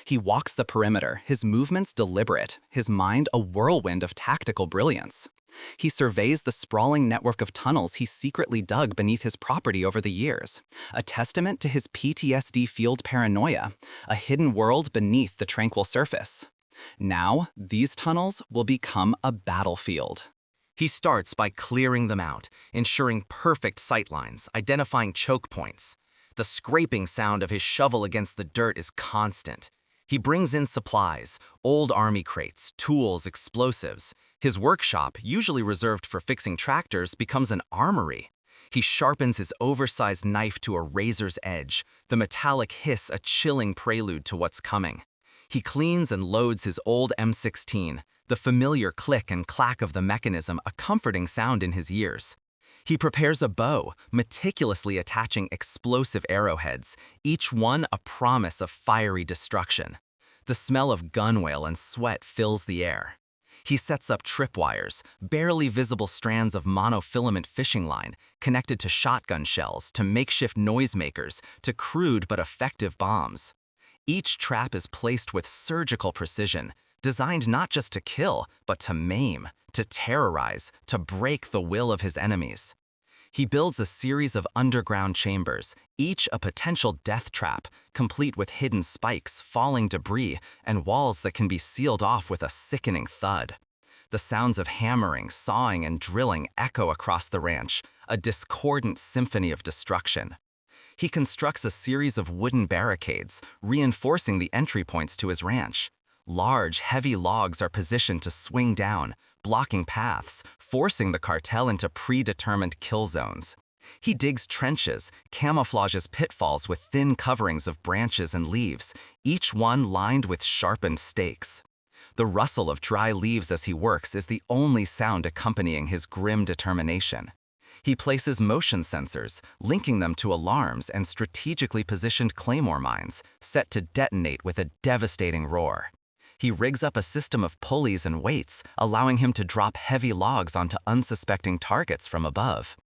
He walks the perimeter, his movements deliberate, his mind a whirlwind of tactical brilliance. He surveys the sprawling network of tunnels he secretly dug beneath his property over the years, a testament to his PTSD-fueled paranoia, a hidden world beneath the tranquil surface. Now, these tunnels will become a battlefield. He starts by clearing them out, ensuring perfect sightlines, identifying choke points. The scraping sound of his shovel against the dirt is constant. He brings in supplies, old army crates, tools, explosives. His workshop, usually reserved for fixing tractors, becomes an armory. He sharpens his oversized knife to a razor's edge, the metallic hiss a chilling prelude to what's coming. He cleans and loads his old M16, the familiar click and clack of the mechanism a comforting sound in his ears. He prepares a bow, meticulously attaching explosive arrowheads, each one a promise of fiery destruction. The smell of gunwale and sweat fills the air. He sets up tripwires, barely visible strands of monofilament fishing line, connected to shotgun shells, to makeshift noisemakers, to crude but effective bombs. Each trap is placed with surgical precision, designed not just to kill, but to maim, to terrorize, to break the will of his enemies. He builds a series of underground chambers, each a potential death trap, complete with hidden spikes, falling debris, and walls that can be sealed off with a sickening thud. The sounds of hammering, sawing, and drilling echo across the ranch, a discordant symphony of destruction. He constructs a series of wooden barricades, reinforcing the entry points to his ranch. Large, heavy logs are positioned to swing down, blocking paths, forcing the cartel into predetermined kill zones. He digs trenches, camouflages pitfalls with thin coverings of branches and leaves, each one lined with sharpened stakes. The rustle of dry leaves as he works is the only sound accompanying his grim determination. He places motion sensors, linking them to alarms and strategically positioned claymore mines, set to detonate with a devastating roar. He rigs up a system of pulleys and weights, allowing him to drop heavy logs onto unsuspecting targets from above.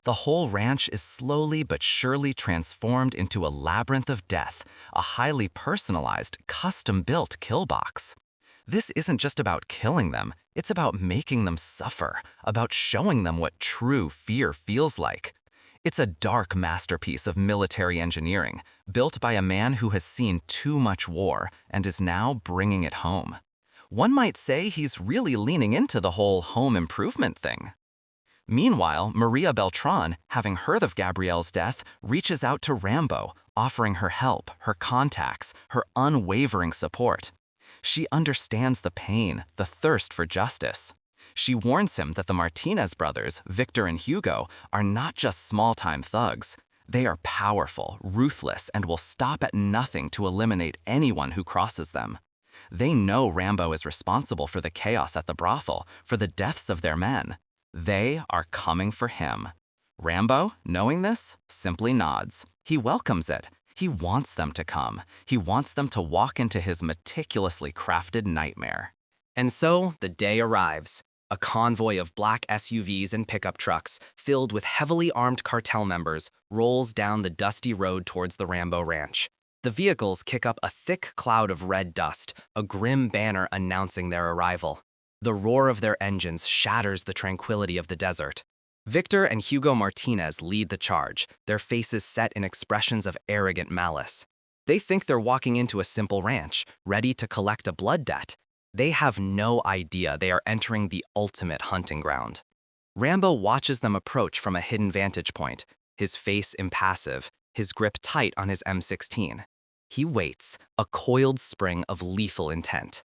The whole ranch is slowly but surely transformed into a labyrinth of death, a highly personalized, custom-built kill box. This isn't just about killing them, it's about making them suffer, about showing them what true fear feels like. It's a dark masterpiece of military engineering, built by a man who has seen too much war and is now bringing it home. One might say he's really leaning into the whole home improvement thing. Meanwhile, Maria Beltran, having heard of Gabrielle's death, reaches out to Rambo, offering her help, her contacts, her unwavering support. She understands the pain, the thirst for justice. She warns him that the Martinez brothers, Victor and Hugo, are not just small-time thugs. They are powerful, ruthless, and will stop at nothing to eliminate anyone who crosses them. They know Rambo is responsible for the chaos at the brothel, for the deaths of their men. They are coming for him. Rambo, knowing this, simply nods. He welcomes it. He wants them to come. He wants them to walk into his meticulously crafted nightmare. And so, the day arrives. A convoy of black SUVs and pickup trucks, filled with heavily armed cartel members, rolls down the dusty road towards the Rambo ranch. The vehicles kick up a thick cloud of red dust, a grim banner announcing their arrival. The roar of their engines shatters the tranquility of the desert. Victor and Hugo Martinez lead the charge, their faces set in expressions of arrogant malice. They think they're walking into a simple ranch, ready to collect a blood debt. They have no idea they are entering the ultimate hunting ground. Rambo watches them approach from a hidden vantage point, his face impassive, his grip tight on his M16. He waits, a coiled spring of lethal intent.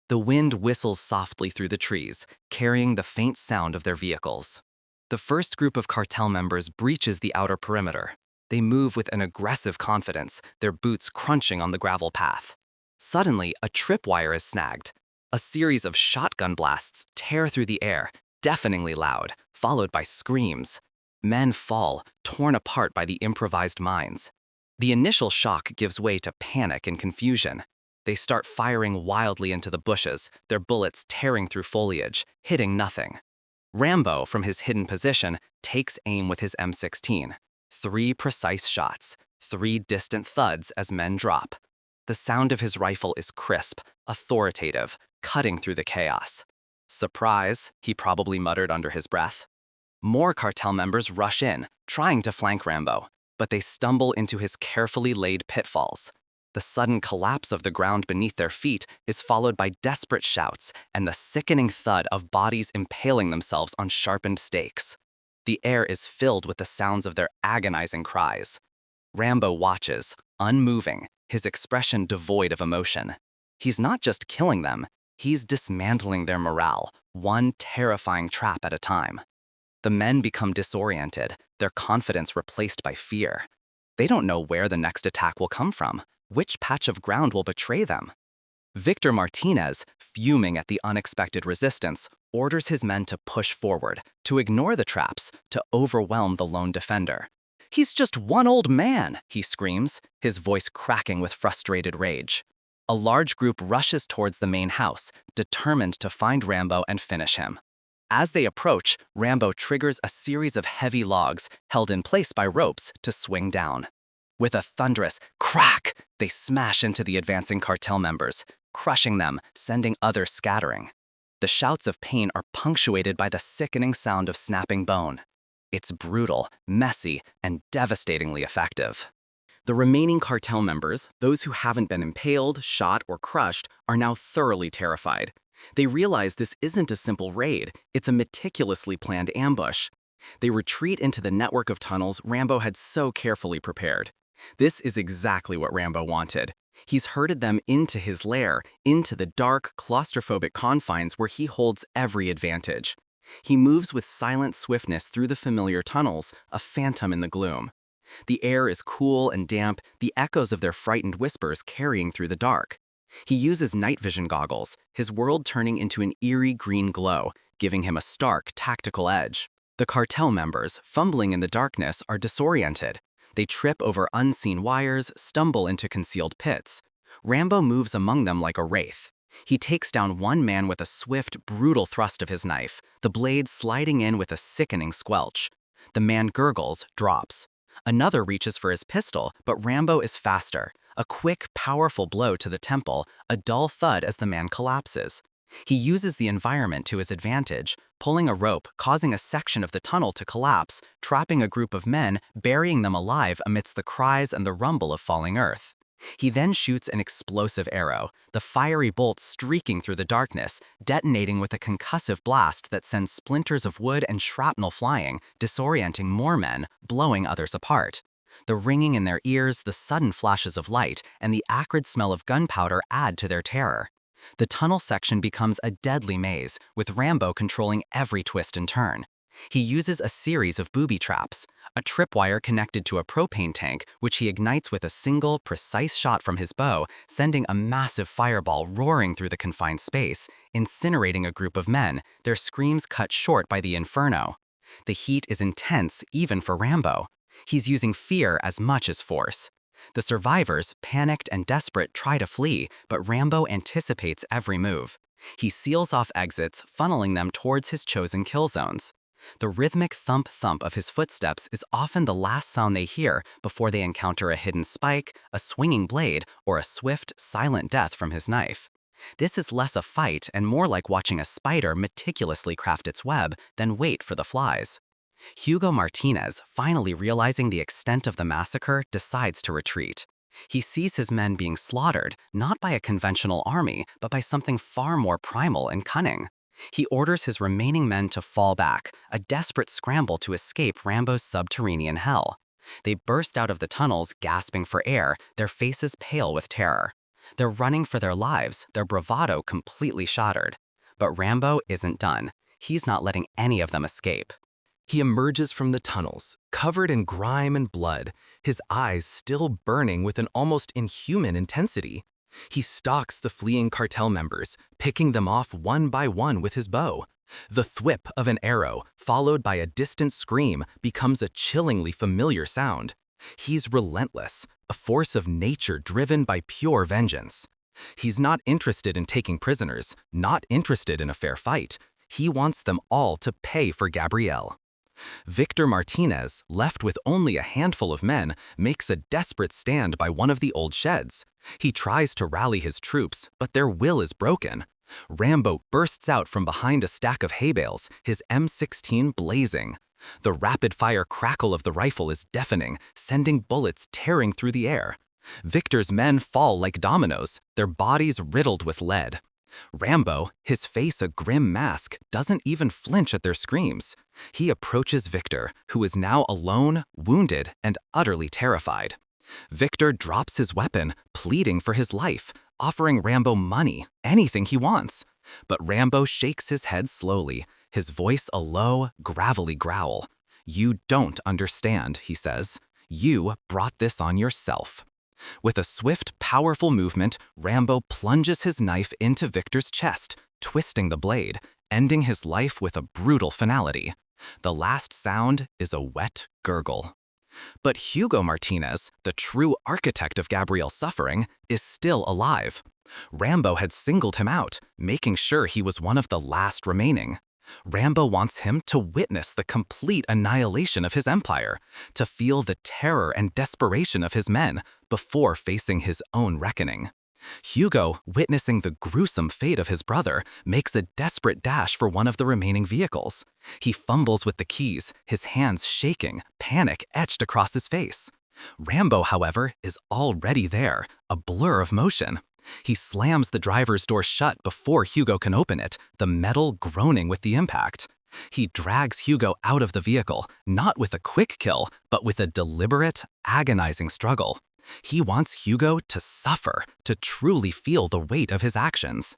The wind whistles softly through the trees, carrying the faint sound of their vehicles. The first group of cartel members breaches the outer perimeter. They move with an aggressive confidence, their boots crunching on the gravel path. Suddenly, a tripwire is snagged. A series of shotgun blasts tear through the air, deafeningly loud, followed by screams. Men fall, torn apart by the improvised mines. The initial shock gives way to panic and confusion. They start firing wildly into the bushes, their bullets tearing through foliage, hitting nothing. Rambo, from his hidden position, takes aim with his M16. 3 precise shots, 3 distant thuds as men drop. The sound of his rifle is crisp, authoritative, cutting through the chaos. Surprise, he probably muttered under his breath. More cartel members rush in, trying to flank Rambo, but they stumble into his carefully laid pitfalls. The sudden collapse of the ground beneath their feet is followed by desperate shouts and the sickening thud of bodies impaling themselves on sharpened stakes. The air is filled with the sounds of their agonizing cries. Rambo watches, unmoving, his expression devoid of emotion. He's not just killing them, He's dismantling their morale, one terrifying trap at a time. The men become disoriented, their confidence replaced by fear. They don't know where the next attack will come from, which patch of ground will betray them. Victor Martinez, fuming at the unexpected resistance, orders his men to push forward, to ignore the traps, to overwhelm the lone defender. "He's just one old man," he screams, his voice cracking with frustrated rage. A large group rushes towards the main house, determined to find Rambo and finish him. As they approach, Rambo triggers a series of heavy logs, held in place by ropes, to swing down. With a thunderous crack, they smash into the advancing cartel members, crushing them, sending others scattering. The shouts of pain are punctuated by the sickening sound of snapping bone. It's brutal, messy, and devastatingly effective. The remaining cartel members, those who haven't been impaled, shot, or crushed, are now thoroughly terrified. They realize this isn't a simple raid, it's a meticulously planned ambush. They retreat into the network of tunnels Rambo had so carefully prepared. This is exactly what Rambo wanted. He's herded them into his lair, into the dark, claustrophobic confines where he holds every advantage. He moves with silent swiftness through the familiar tunnels, a phantom in the gloom. The air is cool and damp, the echoes of their frightened whispers carrying through the dark. He uses night vision goggles, his world turning into an eerie green glow, giving him a stark, tactical edge. The cartel members, fumbling in the darkness, are disoriented. They trip over unseen wires, stumble into concealed pits. Rambo moves among them like a wraith. He takes down one man with a swift, brutal thrust of his knife, the blade sliding in with a sickening squelch. The man gurgles, drops. Another reaches for his pistol, but Rambo is faster. A quick, powerful blow to the temple, a dull thud as the man collapses. He uses the environment to his advantage, pulling a rope, causing a section of the tunnel to collapse, trapping a group of men, burying them alive amidst the cries and the rumble of falling earth. He then shoots an explosive arrow, the fiery bolt streaking through the darkness, detonating with a concussive blast that sends splinters of wood and shrapnel flying, disorienting more men, blowing others apart. The ringing in their ears, the sudden flashes of light, and the acrid smell of gunpowder add to their terror. The tunnel section becomes a deadly maze, with Rambo controlling every twist and turn. He uses a series of booby traps, a tripwire connected to a propane tank, which he ignites with a single, precise shot from his bow, sending a massive fireball roaring through the confined space, incinerating a group of men, their screams cut short by the inferno. The heat is intense even for Rambo. He's using fear as much as force. The survivors, panicked and desperate, try to flee, but Rambo anticipates every move. He seals off exits, funneling them towards his chosen kill zones. The rhythmic thump-thump of his footsteps is often the last sound they hear before they encounter a hidden spike, a swinging blade, or a swift, silent death from his knife. This is less a fight and more like watching a spider meticulously craft its web than wait for the flies. Hugo Martinez, finally realizing the extent of the massacre, decides to retreat. He sees his men being slaughtered, not by a conventional army, but by something far more primal and cunning. He orders his remaining men to fall back, a desperate scramble to escape Rambo's subterranean hell. They burst out of the tunnels, gasping for air, their faces pale with terror. They're running for their lives, their bravado completely shattered. But Rambo isn't done. He's not letting any of them escape. He emerges from the tunnels, covered in grime and blood, his eyes still burning with an almost inhuman intensity. He stalks the fleeing cartel members, picking them off one by one with his bow. The thwip of an arrow, followed by a distant scream, becomes a chillingly familiar sound. He's relentless, a force of nature driven by pure vengeance. He's not interested in taking prisoners, not interested in a fair fight. He wants them all to pay for Gabrielle. Victor Martinez, left with only a handful of men, makes a desperate stand by one of the old sheds. He tries to rally his troops, but their will is broken. Rambo bursts out from behind a stack of hay bales, his M16 blazing. The rapid-fire crackle of the rifle is deafening, sending bullets tearing through the air. Victor's men fall like dominoes, their bodies riddled with lead. Rambo, his face a grim mask, doesn't even flinch at their screams. He approaches Victor, who is now alone, wounded, and utterly terrified. Victor drops his weapon, pleading for his life, offering Rambo money, anything he wants. But Rambo shakes his head slowly, his voice a low, gravelly growl. "You don't understand," he says. "You brought this on yourself." With a swift, powerful movement, Rambo plunges his knife into Victor's chest, twisting the blade, ending his life with a brutal finality. The last sound is a wet gurgle. But Hugo Martinez, the true architect of Gabrielle's suffering, is still alive. Rambo had singled him out, making sure he was one of the last remaining. Rambo wants him to witness the complete annihilation of his empire, to feel the terror and desperation of his men before facing his own reckoning. Hugo, witnessing the gruesome fate of his brother, makes a desperate dash for one of the remaining vehicles. He fumbles with the keys, his hands shaking, panic etched across his face. Rambo, however, is already there, a blur of motion. He slams the driver's door shut before Hugo can open it, the metal groaning with the impact. He drags Hugo out of the vehicle, not with a quick kill, but with a deliberate, agonizing struggle. He wants Hugo to suffer, to truly feel the weight of his actions.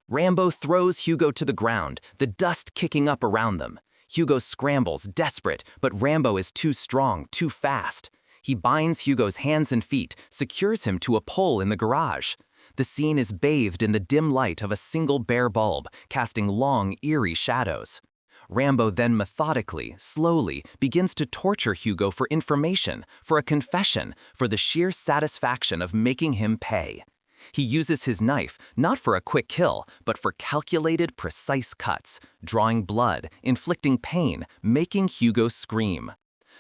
Rambo throws Hugo to the ground, the dust kicking up around them. Hugo scrambles, desperate, but Rambo is too strong, too fast. He binds Hugo's hands and feet, secures him to a pole in the garage. The scene is bathed in the dim light of a single bare bulb, casting long, eerie shadows. Rambo then methodically, slowly, begins to torture Hugo for information, for a confession, for the sheer satisfaction of making him pay. He uses his knife not for a quick kill, but for calculated, precise cuts, drawing blood, inflicting pain, making Hugo scream.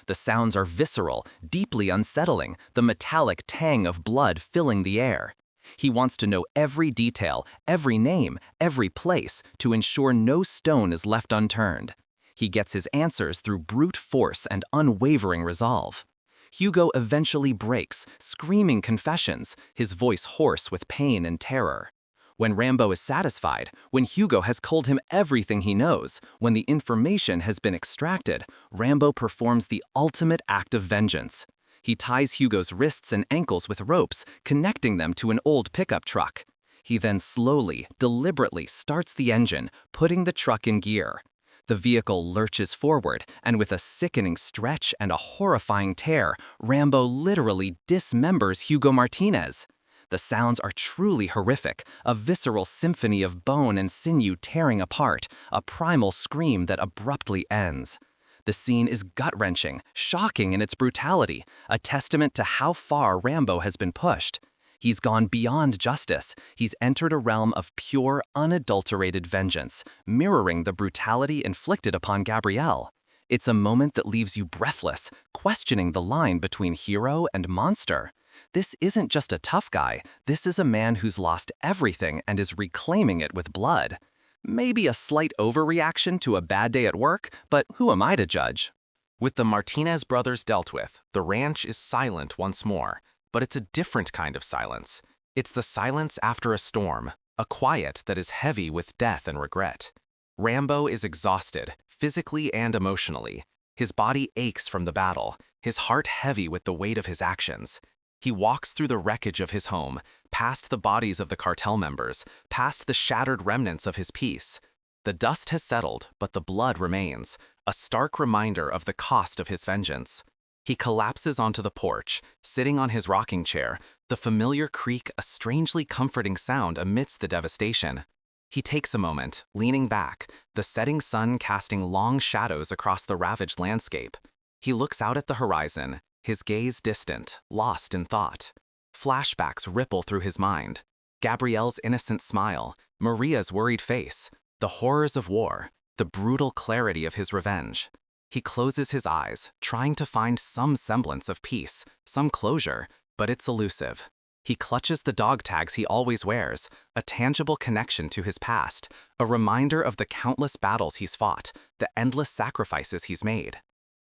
The sounds are visceral, deeply unsettling, the metallic tang of blood filling the air. He wants to know every detail, every name, every place, to ensure no stone is left unturned. He gets his answers through brute force and unwavering resolve. Hugo eventually breaks, screaming confessions, his voice hoarse with pain and terror. When Rambo is satisfied, when Hugo has told him everything he knows, when the information has been extracted, Rambo performs the ultimate act of vengeance. He ties Hugo's wrists and ankles with ropes, connecting them to an old pickup truck. He then slowly, deliberately starts the engine, putting the truck in gear. The vehicle lurches forward, and with a sickening stretch and a horrifying tear, Rambo literally dismembers Hugo Martinez. The sounds are truly horrific, a visceral symphony of bone and sinew tearing apart, a primal scream that abruptly ends. The scene is gut-wrenching, shocking in its brutality, a testament to how far Rambo has been pushed. He's gone beyond justice. He's entered a realm of pure, unadulterated vengeance, mirroring the brutality inflicted upon Gabrielle. It's a moment that leaves you breathless, questioning the line between hero and monster. This isn't just a tough guy. This is a man who's lost everything and is reclaiming it with blood. Maybe a slight overreaction to a bad day at work, but who am I to judge? With the Martinez brothers dealt with, the ranch is silent once more, but it's a different kind of silence. It's the silence after a storm, a quiet that is heavy with death and regret. Rambo is exhausted, physically and emotionally. His body aches from the battle, his heart heavy with the weight of his actions. He walks through the wreckage of his home, past the bodies of the cartel members, past the shattered remnants of his peace. The dust has settled, but the blood remains, a stark reminder of the cost of his vengeance. He collapses onto the porch, sitting on his rocking chair, the familiar creak a strangely comforting sound amidst the devastation. He takes a moment, leaning back, the setting sun casting long shadows across the ravaged landscape. He looks out at the horizon, his gaze distant, lost in thought. Flashbacks ripple through his mind. Gabrielle's innocent smile, Maria's worried face, the horrors of war, the brutal clarity of his revenge. He closes his eyes, trying to find some semblance of peace, some closure, but it's elusive. He clutches the dog tags he always wears, a tangible connection to his past, a reminder of the countless battles he's fought, the endless sacrifices he's made.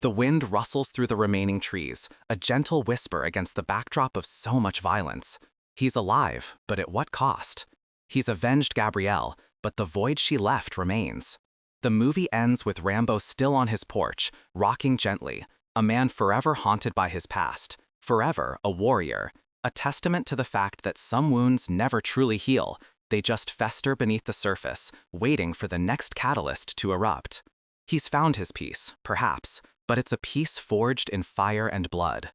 The wind rustles through the remaining trees, a gentle whisper against the backdrop of so much violence. He's alive, but at what cost? He's avenged Gabrielle, but the void she left remains. The movie ends with Rambo still on his porch, rocking gently, a man forever haunted by his past, forever a warrior, a testament to the fact that some wounds never truly heal, they just fester beneath the surface, waiting for the next catalyst to erupt. He's found his peace, perhaps, but it's a peace forged in fire and blood.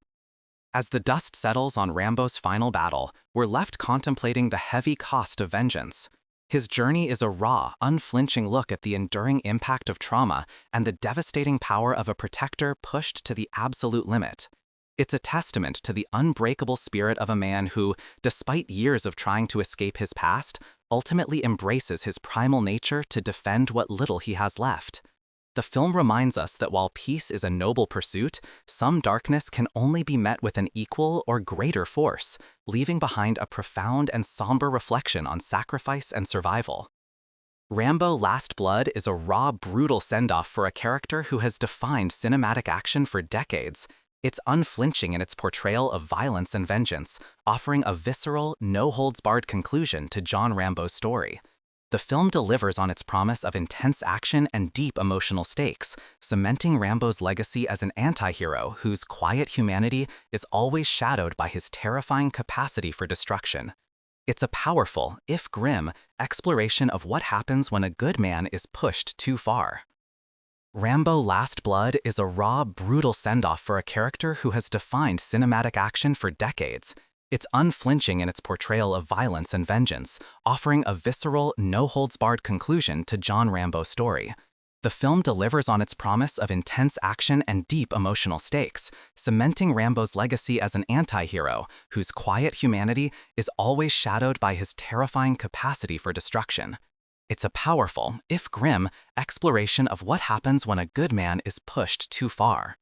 As the dust settles on Rambo's final battle, we're left contemplating the heavy cost of vengeance. His journey is a raw, unflinching look at the enduring impact of trauma and the devastating power of a protector pushed to the absolute limit. It's a testament to the unbreakable spirit of a man who, despite years of trying to escape his past, ultimately embraces his primal nature to defend what little he has left. The film reminds us that while peace is a noble pursuit, some darkness can only be met with an equal or greater force, leaving behind a profound and somber reflection on sacrifice and survival. Rambo: Last Blood is a raw, brutal send-off for a character who has defined cinematic action for decades. It's unflinching in its portrayal of violence and vengeance, offering a visceral, no-holds-barred conclusion to John Rambo's story. The film delivers on its promise of intense action and deep emotional stakes, cementing Rambo's legacy as an anti-hero whose quiet humanity is always shadowed by his terrifying capacity for destruction. It's a powerful, if grim, exploration of what happens when a good man is pushed too far. Rambo: Last Blood is a raw, brutal send-off for a character who has defined cinematic action for decades. It's unflinching in its portrayal of violence and vengeance, offering a visceral, no-holds-barred conclusion to John Rambo's story. The film delivers on its promise of intense action and deep emotional stakes, cementing Rambo's legacy as an anti-hero whose quiet humanity is always shadowed by his terrifying capacity for destruction. It's a powerful, if grim, exploration of what happens when a good man is pushed too far.